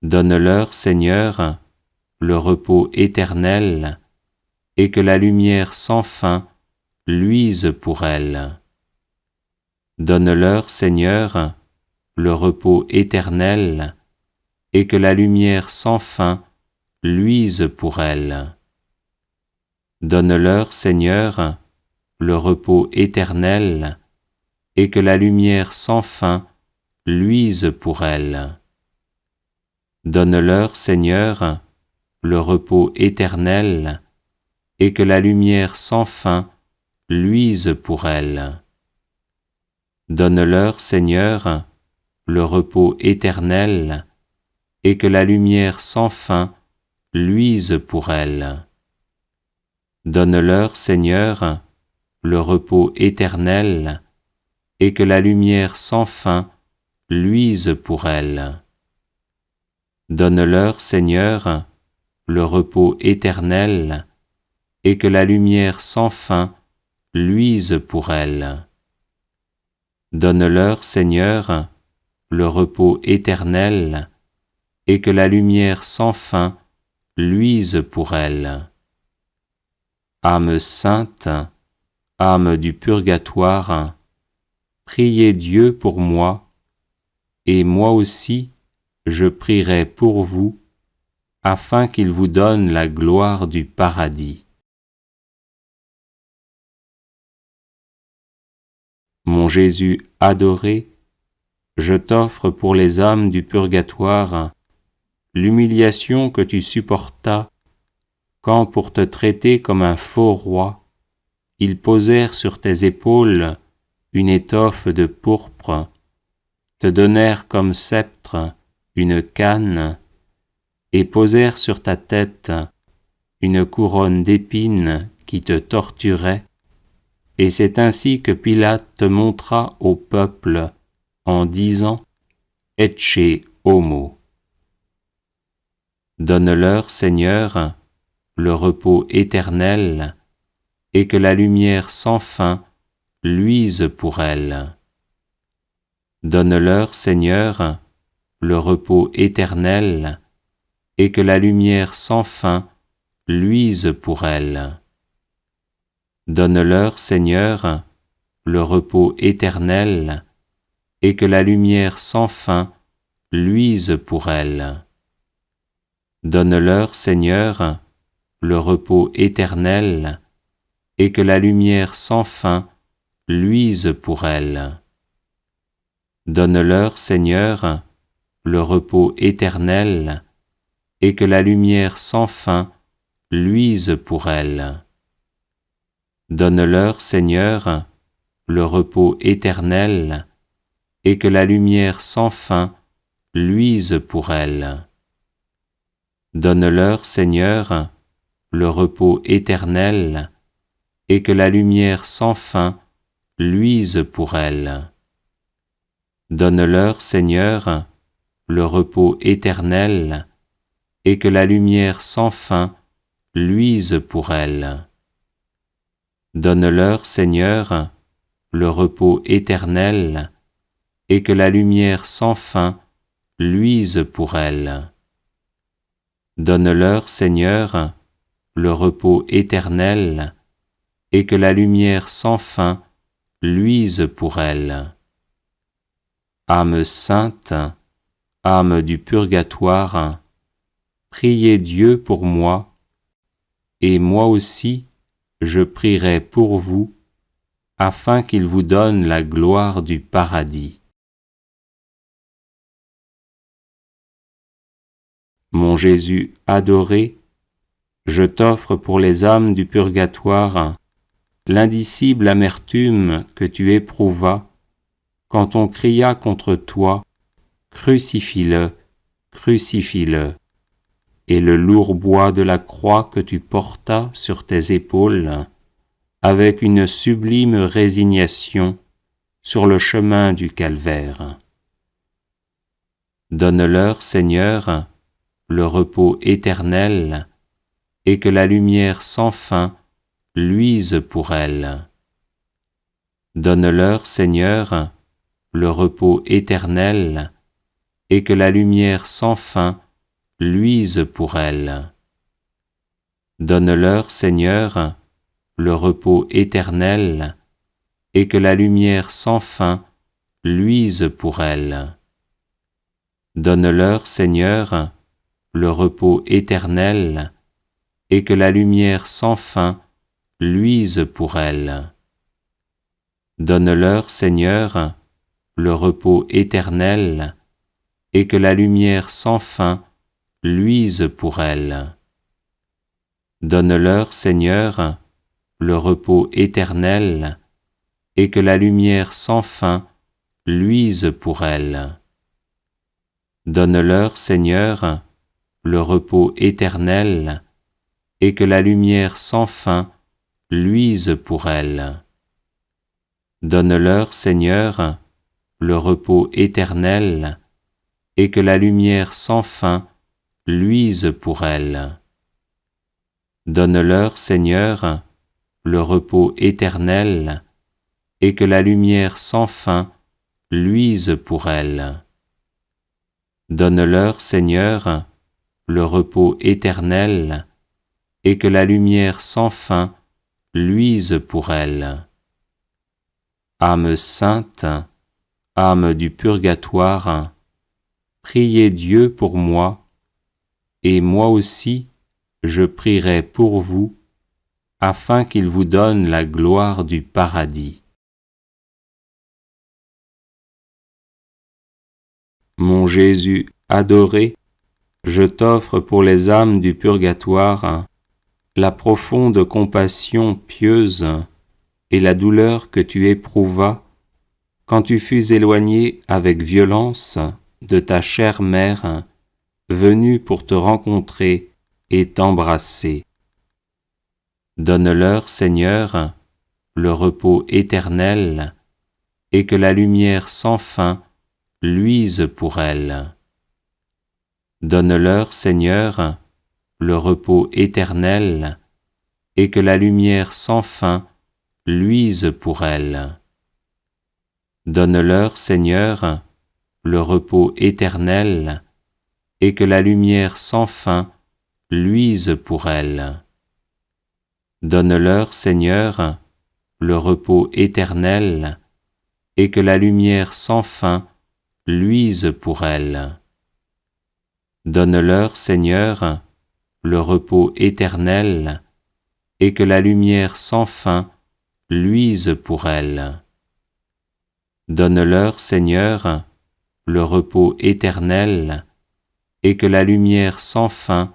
[SPEAKER 1] Donne-leur, Seigneur, le repos éternel, et que la lumière sans fin luise pour elles. Donne-leur, Seigneur, le repos éternel, et que la lumière sans fin luise pour elles. Donne-leur, Seigneur, le repos éternel, et que la lumière sans fin luise pour elles. Donne-leur, Seigneur, le repos éternel, et que la lumière sans fin luise pour elles. Donne-leur, Seigneur, le repos éternel, et que la lumière sans fin luise pour elles. Donne-leur, Seigneur, le repos éternel, et que la lumière sans fin luise pour elles. Donne-leur, Seigneur, le repos éternel, et que la lumière sans fin luise pour elles. Donne-leur, Seigneur, le repos éternel, et que la lumière sans fin luise pour elles. Âme sainte, âme du purgatoire, priez Dieu pour moi, et moi aussi je prierai pour vous, afin qu'il vous donne la gloire du paradis. Mon Jésus adoré, je t'offre pour les âmes du purgatoire l'humiliation que tu supportas quand, pour te traiter comme un faux roi, ils posèrent sur tes épaules une étoffe de pourpre, te donnèrent comme sceptre une canne, et posèrent sur ta tête une couronne d'épines qui te torturait, et c'est ainsi que Pilate te montra au peuple en disant « Ecce homo ». Donne-leur, Seigneur, le repos éternel, et que la lumière sans fin luise pour elles. Donne-leur, Seigneur, le repos éternel, et que la lumière sans fin luise pour elles. Donne-leur, Seigneur, le repos éternel, et que la lumière sans fin luise pour elles. Donne-leur, Seigneur, le repos éternel, et que la lumière sans fin luise pour elles. Donne-leur, Seigneur, le repos éternel, et que la lumière sans fin luise pour elles. Donne-leur, Seigneur, le repos éternel, et que la lumière sans fin luise pour elles. Donne-leur, Seigneur, le repos éternel, et que la lumière sans fin luise pour elles. Donne-leur, Seigneur, le repos éternel, et que la lumière sans fin luise pour elles. Donne-leur, Seigneur, le repos éternel, et que la lumière sans fin luise pour elles. Donne-leur, Seigneur, le repos éternel, et que la lumière sans fin luise pour elles. Âme sainte, âme du purgatoire, priez Dieu pour moi, et moi aussi je prierai pour vous, afin qu'il vous donne la gloire du paradis. Mon Jésus adoré, je t'offre pour les âmes du purgatoire l'indicible amertume que tu éprouvas quand on cria contre toi « Crucifie-le, crucifie-le » et le lourd bois de la croix que tu portas sur tes épaules avec une sublime résignation sur le chemin du calvaire. Donne-leur, Seigneur, le repos éternel, et que la lumière sans fin luise pour elles. Donne-leur, Seigneur, le repos éternel, et que la lumière sans fin luise pour elles. Donne-leur, Seigneur, le repos éternel, et que la lumière sans fin luise pour elles. Donne-leur, Seigneur, le repos éternel, et que la lumière sans fin luise pour elles. Donne-leur, Seigneur, le repos éternel, et que la lumière sans fin luise pour elles. Donne-leur, Seigneur, le repos éternel, et que la lumière sans fin luise pour elles. Donne-leur, Seigneur, le repos éternel, et que la lumière sans fin luise pour elles. Donne-leur, Seigneur, le repos éternel, et que la lumière sans fin luise pour elles. Donne-leur, Seigneur, le repos éternel, et que la lumière sans fin luise pour elles. Donne-leur, Seigneur, le repos éternel, et que la lumière sans fin luise pour elles. Âme sainte, âme du purgatoire, priez Dieu pour moi, et moi aussi je prierai pour vous, afin qu'il vous donne la gloire du paradis. Mon Jésus adoré, je t'offre pour les âmes du purgatoire la profonde compassion pieuse et la douleur que tu éprouvas quand tu fus éloigné avec violence de ta chère mère, venue pour te rencontrer et t'embrasser. Donne-leur, Seigneur, le repos éternel, et que la lumière sans fin luise pour elles. Donne-leur, Seigneur, le repos éternel, et que la lumière sans fin luise pour elles. Donne-leur, Seigneur, le repos éternel, et que la lumière sans fin luise pour elles. Donne-leur, Seigneur, le repos éternel, et que la lumière sans fin luise pour elles. Donne-leur, Seigneur, le repos éternel, et que la lumière sans fin luise pour elles. Donne-leur, Seigneur, le repos éternel, et que la lumière sans fin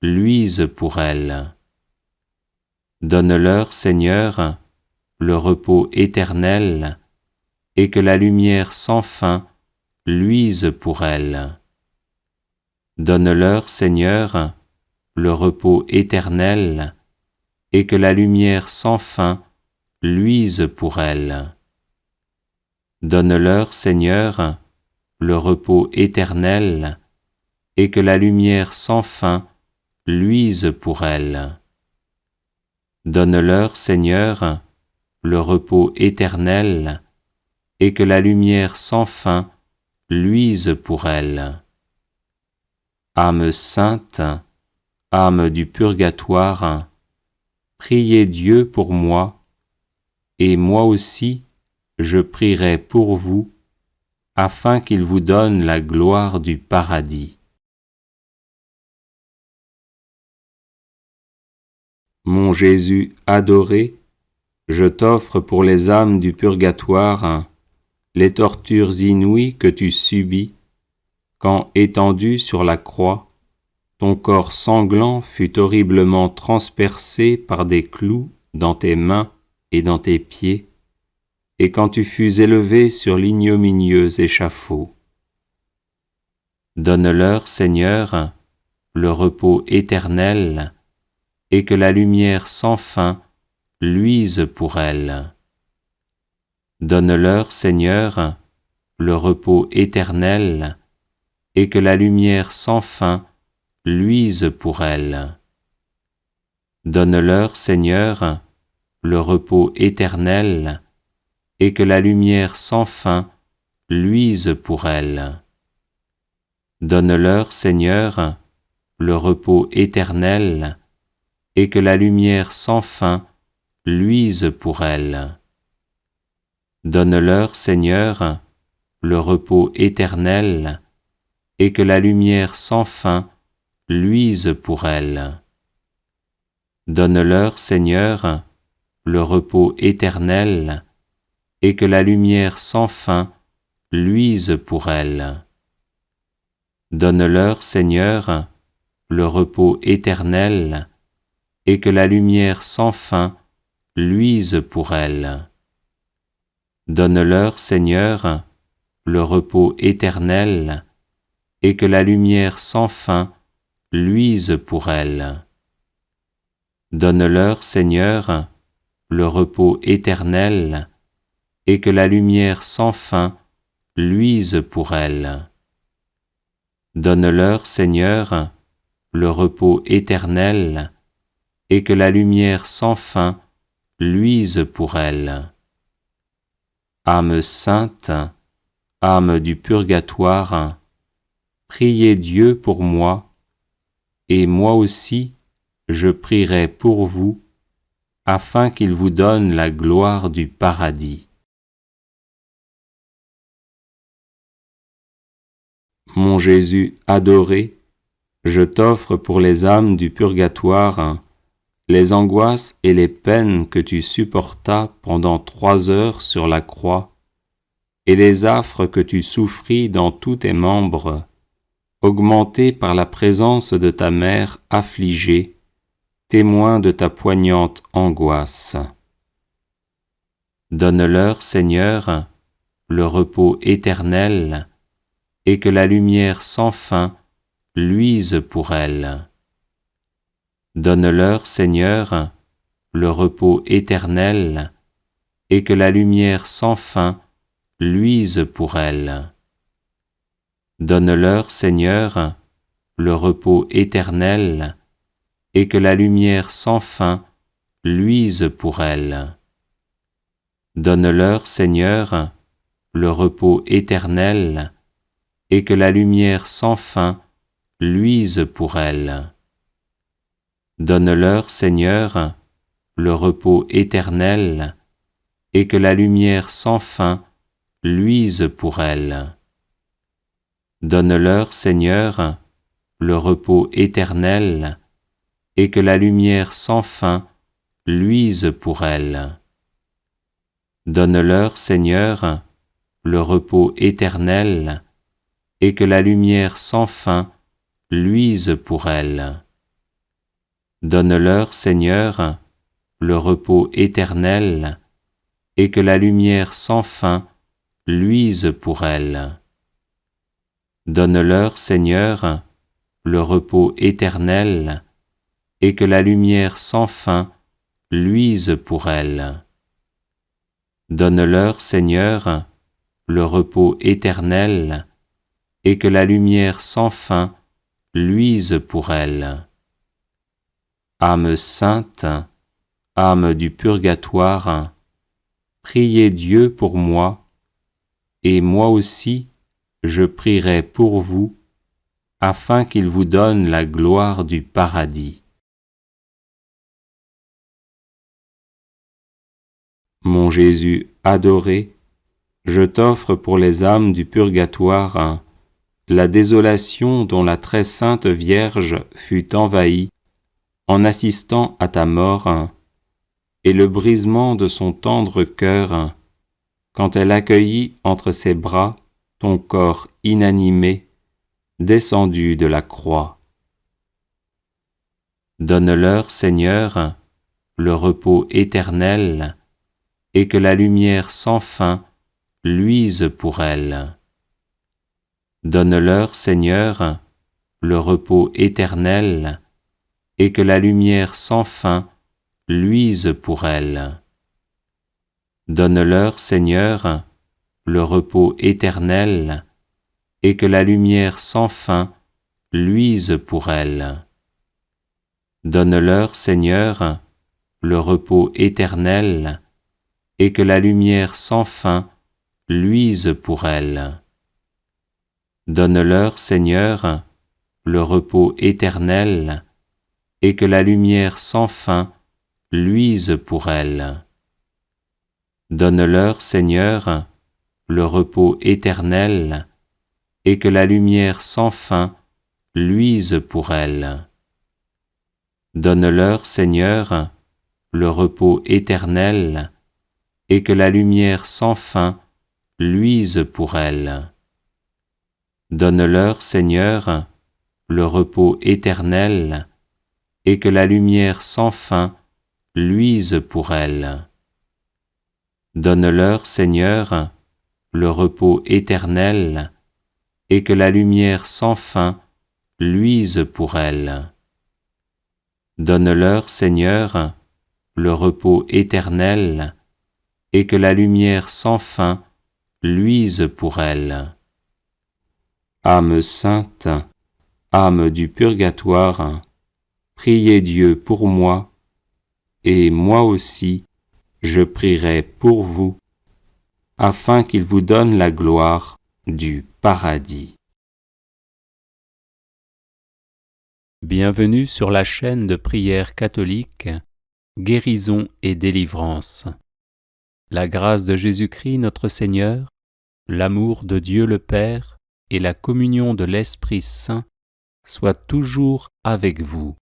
[SPEAKER 1] luise pour elles. Donne-leur, Seigneur, le repos éternel, et que la lumière sans fin luise pour elles. Donne-leur, Seigneur, le repos éternel, et que la lumière sans fin luise pour elles. Donne-leur, Seigneur, le repos éternel, et que la lumière sans fin luise pour elles. Donne-leur, Seigneur, le repos éternel, et que la lumière sans fin luise pour elles. Âme sainte, âme du purgatoire, priez Dieu pour moi, et moi aussi je prierai pour vous, afin qu'il vous donne la gloire du paradis. Mon Jésus adoré, je t'offre pour les âmes du purgatoire les tortures inouïes que tu subis, quand étendu sur la croix, ton corps sanglant fut horriblement transpercé par des clous dans tes mains et dans tes pieds, et quand tu fus élevé sur l'ignominieux échafaud. Donne-leur, Seigneur, le repos éternel, et que la lumière sans fin luise pour elles. Donne-leur, Seigneur, le repos éternel, et que la lumière sans fin luise pour elles. Donne-leur, Seigneur, le repos éternel, et que la lumière sans fin luise pour elles. Donne-leur, Seigneur, le repos éternel, et que la lumière sans fin luise pour elles. Donne-leur, Seigneur, le repos éternel, et que la lumière sans fin luise pour elles. Donne-leur, Seigneur, le repos éternel, et que la lumière sans fin luise pour elles. Donne-leur, Seigneur, le repos éternel, et que la lumière sans fin luise pour elles. Donne-leur, Seigneur, le repos éternel, et que la lumière sans fin luise pour elles. Donne-leur, Seigneur, le repos éternel, et que la lumière sans fin luise pour elles. Donne-leur, Seigneur, le repos éternel, et que la lumière sans fin luise pour elles. Âme sainte, âme du purgatoire, priez Dieu pour moi, et moi aussi je prierai pour vous, afin qu'il vous donne la gloire du paradis. Mon Jésus adoré, je t'offre pour les âmes du purgatoire les angoisses et les peines que tu supportas pendant 3 heures sur la croix, et les affres que tu souffris dans tous tes membres, augmentés par la présence de ta mère affligée, témoin de ta poignante angoisse. Donne-leur, Seigneur, le repos éternel, et que la lumière sans fin luise pour elles. Donne-leur, Seigneur, le repos éternel, et que la lumière sans fin luise pour elles. Donne-leur, Seigneur, le repos éternel, et que la lumière sans fin luise pour elles. Donne-leur, Seigneur, le repos éternel, et que la lumière sans fin luise pour elles. Donne-leur, Seigneur, le repos éternel, et que la lumière sans fin luise pour elles. Donne-leur, Seigneur, le repos éternel, et que la lumière sans fin luise pour elles. Donne-leur, Seigneur, le repos éternel, et que la lumière sans fin luise pour elles. Donne-leur, Seigneur, le repos éternel, et que la lumière sans fin luise pour elles. Donne-leur, Seigneur, le repos éternel, et que la lumière sans fin luise pour elles. Donne-leur, Seigneur, le repos éternel, et que la lumière sans fin luise pour elles. Âme sainte, âme du purgatoire, priez Dieu pour moi, et moi aussi je prierai pour vous, afin qu'il vous donne la gloire du paradis. Mon Jésus adoré, je t'offre pour les âmes du purgatoire la désolation dont la très sainte Vierge fut envahie en assistant à ta mort, et le brisement de son tendre cœur quand elle accueillit entre ses bras ton corps inanimé descendu de la croix. Donne-leur, Seigneur, le repos éternel, et que la lumière sans fin luise pour elles. Donne-leur, Seigneur, le repos éternel, et que la lumière sans fin luise pour elles. Donne-leur, Seigneur, le repos éternel, et que la lumière sans fin luise pour elles. Donne-leur, Seigneur, le repos éternel, et que la lumière sans fin luise pour elles. Donne-leur, Seigneur, le repos éternel, et que la lumière sans fin luise pour elles. Donne-leur, Seigneur, le repos éternel, et que la lumière sans fin luise pour elles. Donne-leur, Seigneur, le repos éternel, et que la lumière sans fin luise pour elles. Donne-leur, Seigneur, le repos éternel, et que la lumière sans fin luise pour elles. Donne-leur, Seigneur, le repos éternel, et que la lumière sans fin luise pour elles. Donne-leur, Seigneur, le repos éternel, et que la lumière sans fin luise pour elles. Âme sainte, âme du purgatoire, priez Dieu pour moi, et moi aussi, je prierai pour vous, afin qu'il vous donne la gloire du paradis. Bienvenue sur la chaîne de prière catholique, Guérison et délivrance. La grâce de Jésus-Christ notre Seigneur, l'amour de Dieu le Père et la communion de l'Esprit Saint soient toujours avec vous.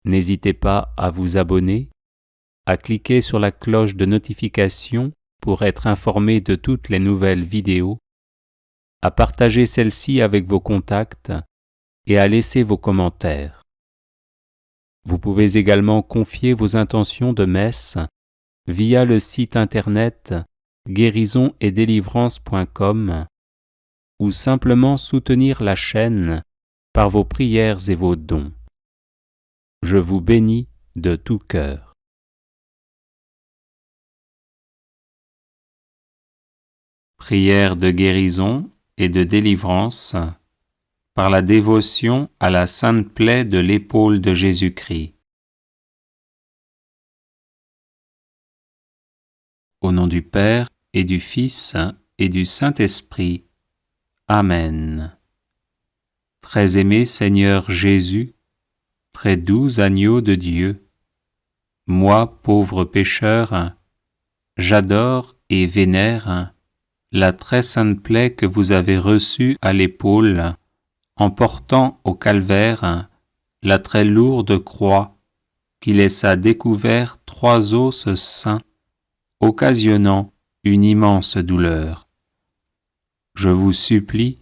[SPEAKER 1] N'hésitez pas à vous abonner, à cliquer sur la cloche de notification pour être informé de toutes les nouvelles vidéos, à partager celle-ci avec vos contacts et à laisser vos commentaires. Vous pouvez également confier vos intentions de messe via le site internet guérisonetdélivrance.com ou simplement soutenir la chaîne par vos prières et vos dons. Je vous bénis de tout cœur. Prière de guérison et de délivrance par la dévotion à la sainte plaie de l'épaule de Jésus-Christ. Au nom du Père et du Fils et du Saint-Esprit. Amen. Très aimé Seigneur Jésus, très doux agneau de Dieu, moi, pauvre pécheur, j'adore et vénère la très sainte plaie que vous avez reçue à l'épaule en portant au calvaire la très lourde croix qui laissa découvert 3 os saints, occasionnant une immense douleur. Je vous supplie,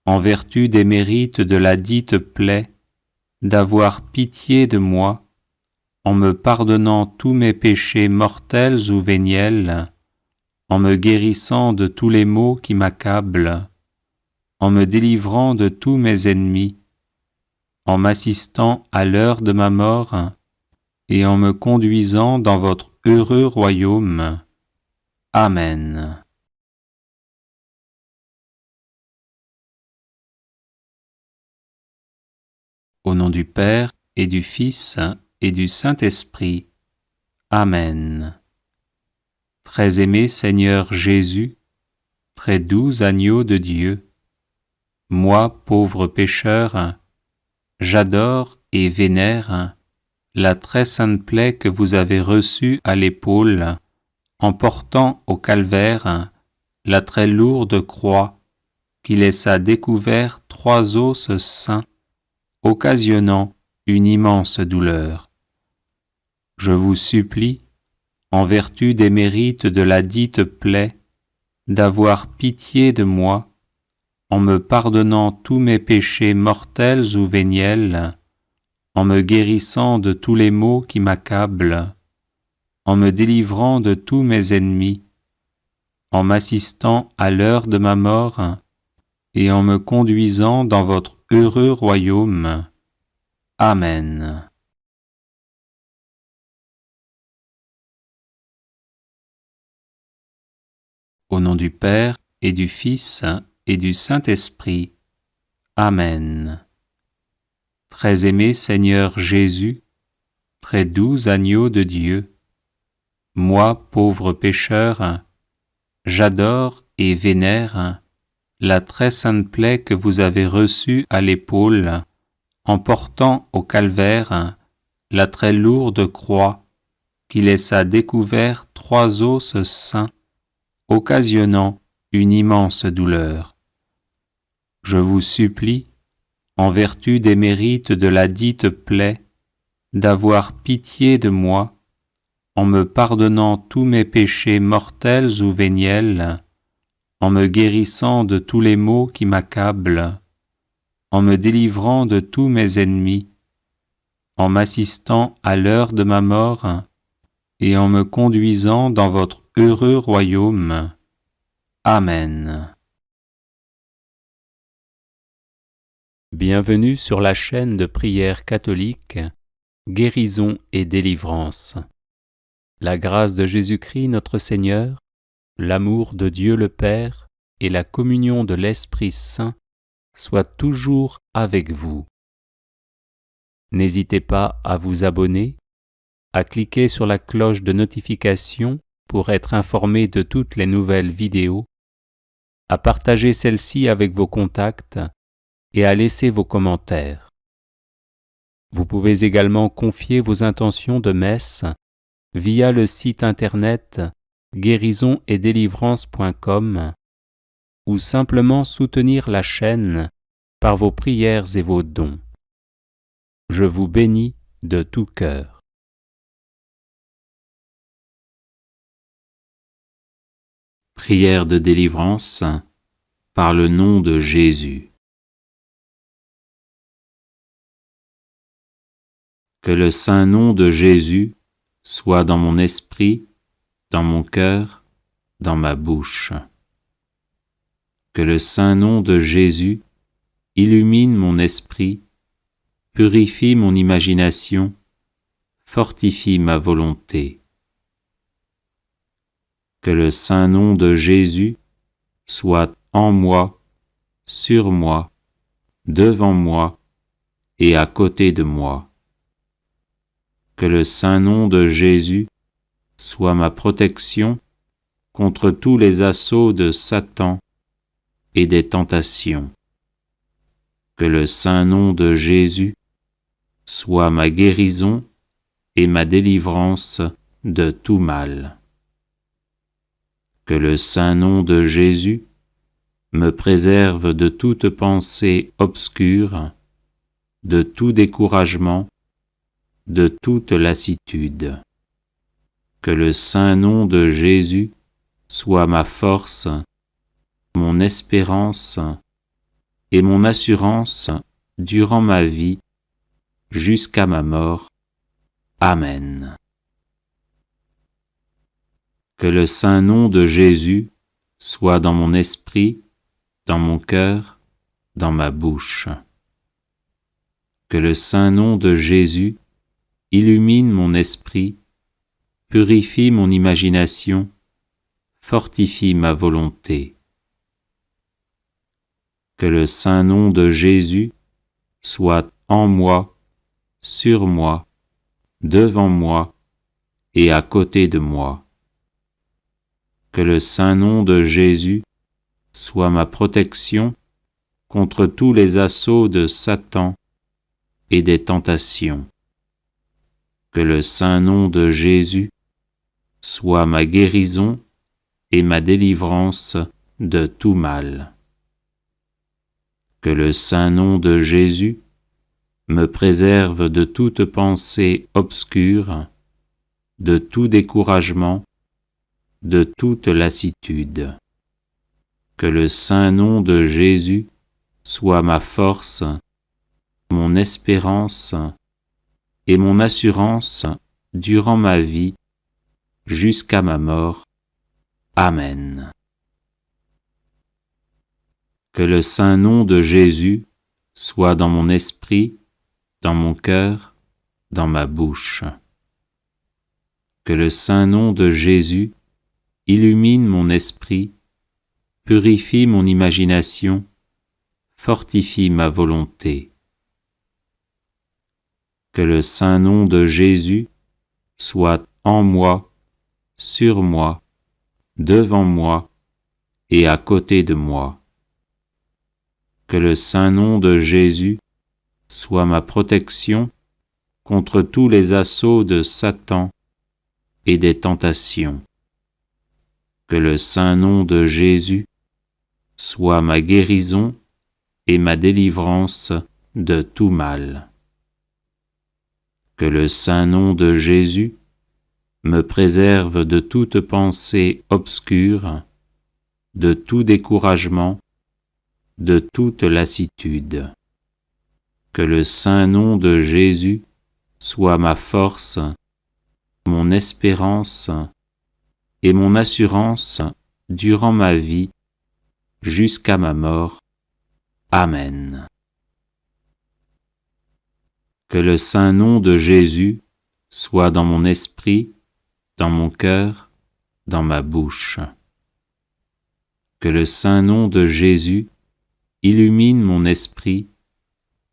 [SPEAKER 1] en vertu des mérites de la dite plaie, d'avoir pitié de moi, en me pardonnant tous mes péchés mortels ou véniels, en me guérissant de tous les maux qui m'accablent, en me délivrant de tous mes ennemis, en m'assistant à l'heure de ma mort, et en me conduisant dans votre heureux royaume. Amen. Au nom du Père et du Fils et du Saint-Esprit. Amen. Très aimé Seigneur Jésus, très doux agneau de Dieu, moi, pauvre pécheur, j'adore et vénère la très sainte plaie que vous avez reçue à l'épaule en portant au calvaire la très lourde croix qui laissa découvert 3 os saints, occasionnant une immense douleur. Je vous supplie, en vertu des mérites de la dite plaie, d'avoir pitié de moi, en me pardonnant tous mes péchés mortels ou véniels, en me guérissant de tous les maux qui m'accablent, en me délivrant de tous mes ennemis, en m'assistant à l'heure de ma mort, et en me conduisant dans votre heureux royaume. Amen. Au nom du Père et du Fils et du Saint-Esprit. Amen. Très aimé Seigneur Jésus, très doux agneau de Dieu, Moi, pauvre pécheur, j'adore et vénère la très sainte plaie que vous avez reçue à l'épaule en portant au calvaire la très lourde croix qui laissa découvert 3 os saints, occasionnant une immense douleur. Je vous supplie, en vertu des mérites de la dite plaie, d'avoir pitié de moi, en me pardonnant tous mes péchés mortels ou véniels, en me guérissant de tous les maux qui m'accablent, en me délivrant de tous mes ennemis, en m'assistant à l'heure de ma mort, et en me conduisant dans votre heureux royaume. Amen. Bienvenue sur la chaîne de prière catholique, Guérison et délivrance. La grâce de Jésus-Christ notre Seigneur, l'amour de Dieu le Père et la communion de l'Esprit Saint soient toujours avec vous. N'hésitez pas à vous abonner, à cliquer sur la cloche de notification pour être informé de toutes les nouvelles vidéos, à partager celle-ci avec vos contacts et à laisser vos commentaires. Vous pouvez également confier vos intentions de messe via le site internet guérisonetdélivrance.com ou simplement soutenir la chaîne par vos prières et vos dons. Je vous bénis de tout cœur. Prière de délivrance par le nom de Jésus. Que le saint nom de Jésus soit dans mon esprit, dans mon cœur, dans ma bouche. Que le saint nom de Jésus illumine mon esprit, purifie mon imagination, fortifie ma volonté. Que le saint nom de Jésus soit en moi, sur moi, devant moi et à côté de moi. Que le saint nom de Jésus soit ma protection contre tous les assauts de Satan et des tentations. Que le saint nom de Jésus soit ma guérison et ma délivrance de tout mal. Que le saint nom de Jésus me préserve de toute pensée obscure, de tout découragement, de toute lassitude. Que le saint nom de Jésus soit ma force, mon espérance et mon assurance durant ma vie jusqu'à ma mort. Amen. Que le saint nom de Jésus soit dans mon esprit, dans mon cœur, dans ma bouche. Que le saint nom de Jésus illumine mon esprit, purifie mon imagination, fortifie ma volonté. Que le saint nom de Jésus soit en moi, sur moi, devant moi et à côté de moi. Que le saint nom de Jésus soit ma protection contre tous les assauts de Satan et des tentations. Que le saint nom de Jésus soit ma guérison et ma délivrance de tout mal. Que le saint nom de Jésus me préserve de toute pensée obscure, de tout découragement, de toute lassitude. Que le saint nom de Jésus soit ma force, mon espérance et mon assurance durant ma vie jusqu'à ma mort. Amen. Que le saint nom de Jésus soit dans mon esprit, dans mon cœur, dans ma bouche. Que le saint nom de Jésus illumine mon esprit, purifie mon imagination, fortifie ma volonté. Que le saint nom de Jésus soit en moi, sur moi, devant moi et à côté de moi. Que le saint nom de Jésus soit ma protection contre tous les assauts de Satan et des tentations. Que le saint nom de Jésus soit ma guérison et ma délivrance de tout mal. Que le saint nom de Jésus me préserve de toute pensée obscure, de tout découragement, de toute lassitude. Que le saint nom de Jésus soit ma force, mon espérance et mon assurance durant ma vie jusqu'à ma mort. Amen. Que le saint nom de Jésus soit dans mon esprit, dans mon cœur, dans ma bouche. Que le saint nom de Jésus illumine mon esprit,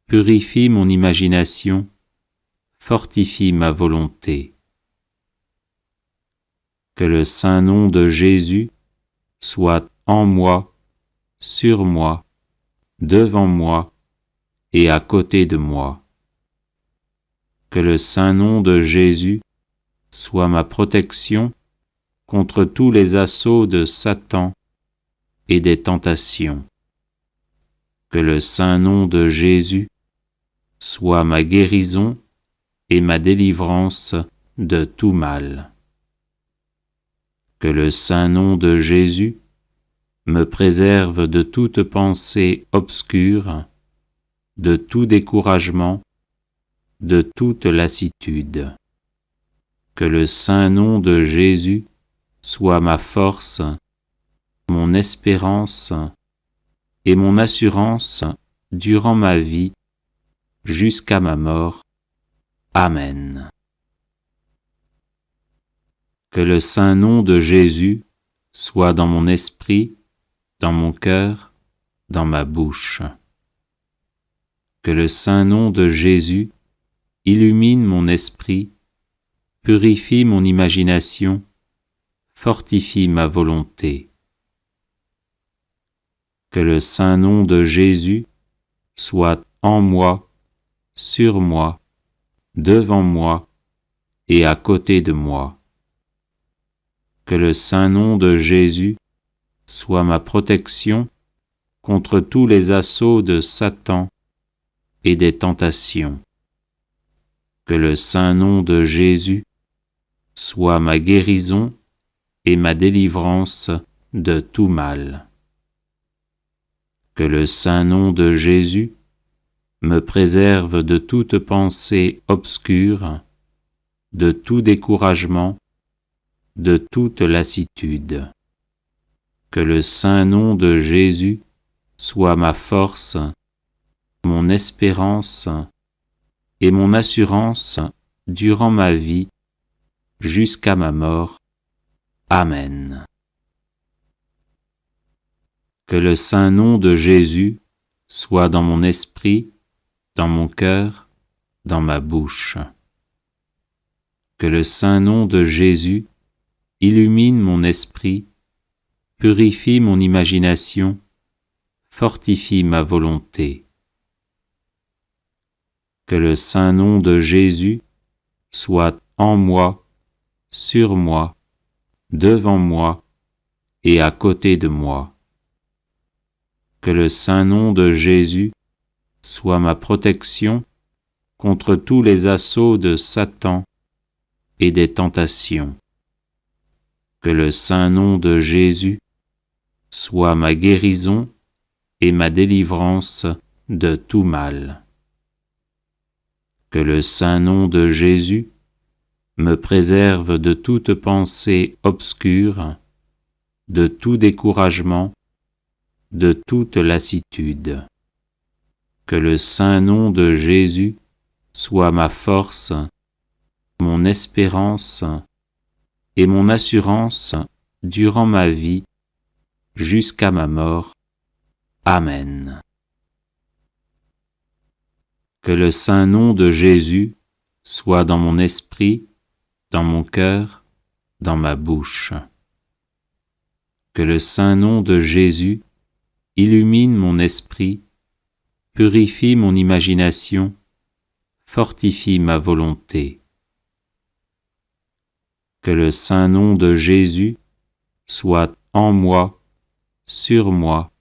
[SPEAKER 1] purifie mon imagination, fortifie ma volonté. Que le saint nom de Jésus soit en moi, sur moi, devant moi et à côté de moi. Que le saint nom de Jésus soit ma protection contre tous les assauts de Satan et des tentations. Que le saint nom de Jésus soit ma guérison et ma délivrance de tout mal. Que le saint nom de Jésus me préserve de toute pensée obscure, de tout découragement, de toute lassitude. Que le saint nom de Jésus soit ma force, mon espérance et mon assurance durant ma vie jusqu'à ma mort. Amen. Que le saint nom de Jésus soit dans mon esprit, dans mon cœur, dans ma bouche. Que le saint nom de Jésus illumine mon esprit, purifie mon imagination, fortifie ma volonté. Que le saint nom de Jésus soit en moi, sur moi, devant moi et à côté de moi. Que le saint nom de Jésus soit ma protection contre tous les assauts de Satan et des tentations. Que le saint nom de Jésus soit ma guérison et ma délivrance de tout mal. Que le saint nom de Jésus me préserve de toute pensée obscure, de tout découragement, de toute lassitude. Que le saint nom de Jésus soit ma force, mon espérance et mon assurance durant ma vie jusqu'à ma mort. Amen. Que le saint nom de Jésus soit dans mon esprit, dans mon cœur, dans ma bouche. Que le saint nom de Jésus illumine mon esprit, purifie mon imagination, fortifie ma volonté. Que le saint nom de Jésus soit en moi, sur moi, devant moi et à côté de moi. Que le saint nom de Jésus soit ma protection contre tous les assauts de Satan et des tentations. Que le saint nom de Jésus soit ma guérison et ma délivrance de tout mal. Que le saint nom de Jésus me préserve de toute pensée obscure, de tout découragement, de toute lassitude. Que le saint nom de Jésus soit ma force, mon espérance et mon assurance durant ma vie jusqu'à ma mort. Amen. Que le saint nom de Jésus soit dans mon esprit, dans mon cœur, dans ma bouche. Que le saint nom de Jésus illumine mon esprit, purifie mon imagination, fortifie ma volonté. Que le saint nom de Jésus soit en moi, sur moi,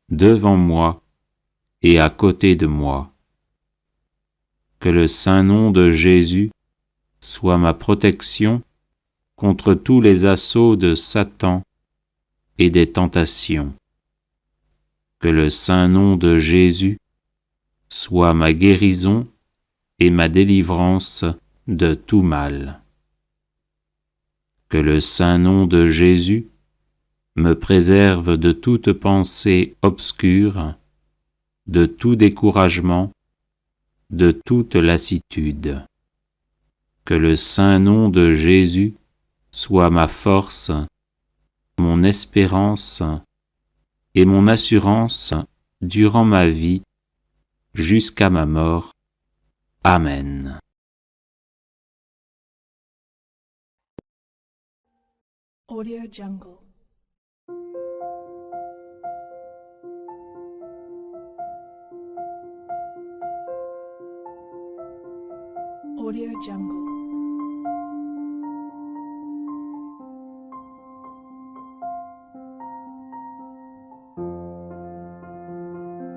[SPEAKER 1] devant moi et à côté de moi. Que le saint nom de Jésus soit ma protection contre tous les assauts de Satan et des tentations. Que le saint nom de Jésus soit ma guérison et ma délivrance de tout mal. Que le saint nom de Jésus me préserve de toute pensée obscure, de tout découragement, de toute lassitude. Que le saint nom de Jésus soit ma force, mon espérance et mon assurance durant ma vie jusqu'à ma mort. Amen.
[SPEAKER 2] Audio Jungle. Audio Jungle.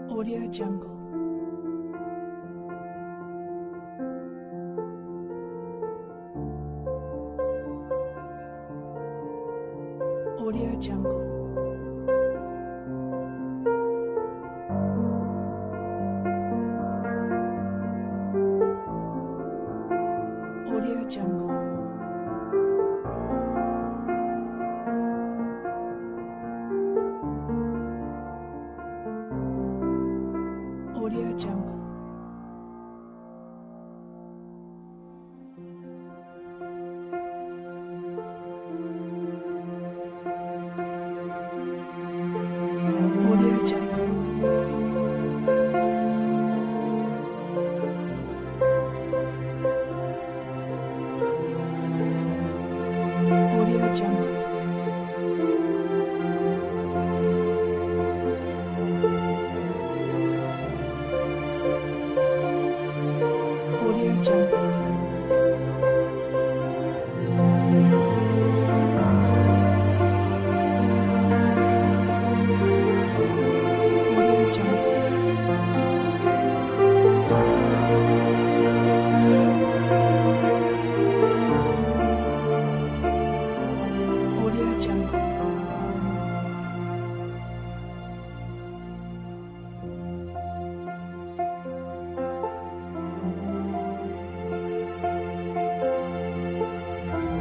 [SPEAKER 2] Audio Jungle. Audio Jungle. Audio Jungle. Audio Jungle. Audio Jungle. Audio Jungle. Audio Jungle. Audio Jungle. Audio Jungle.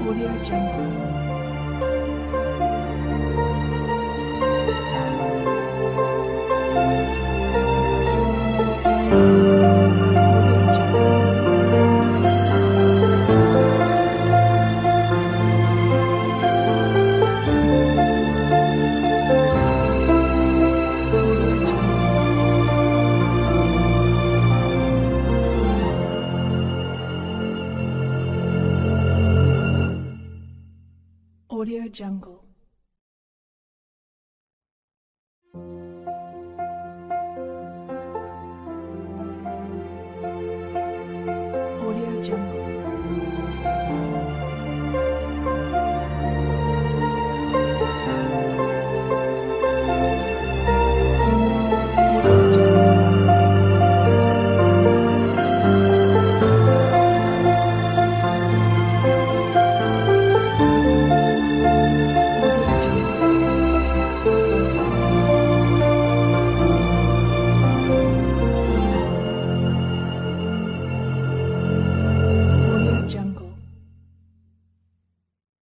[SPEAKER 2] Audio Jungle.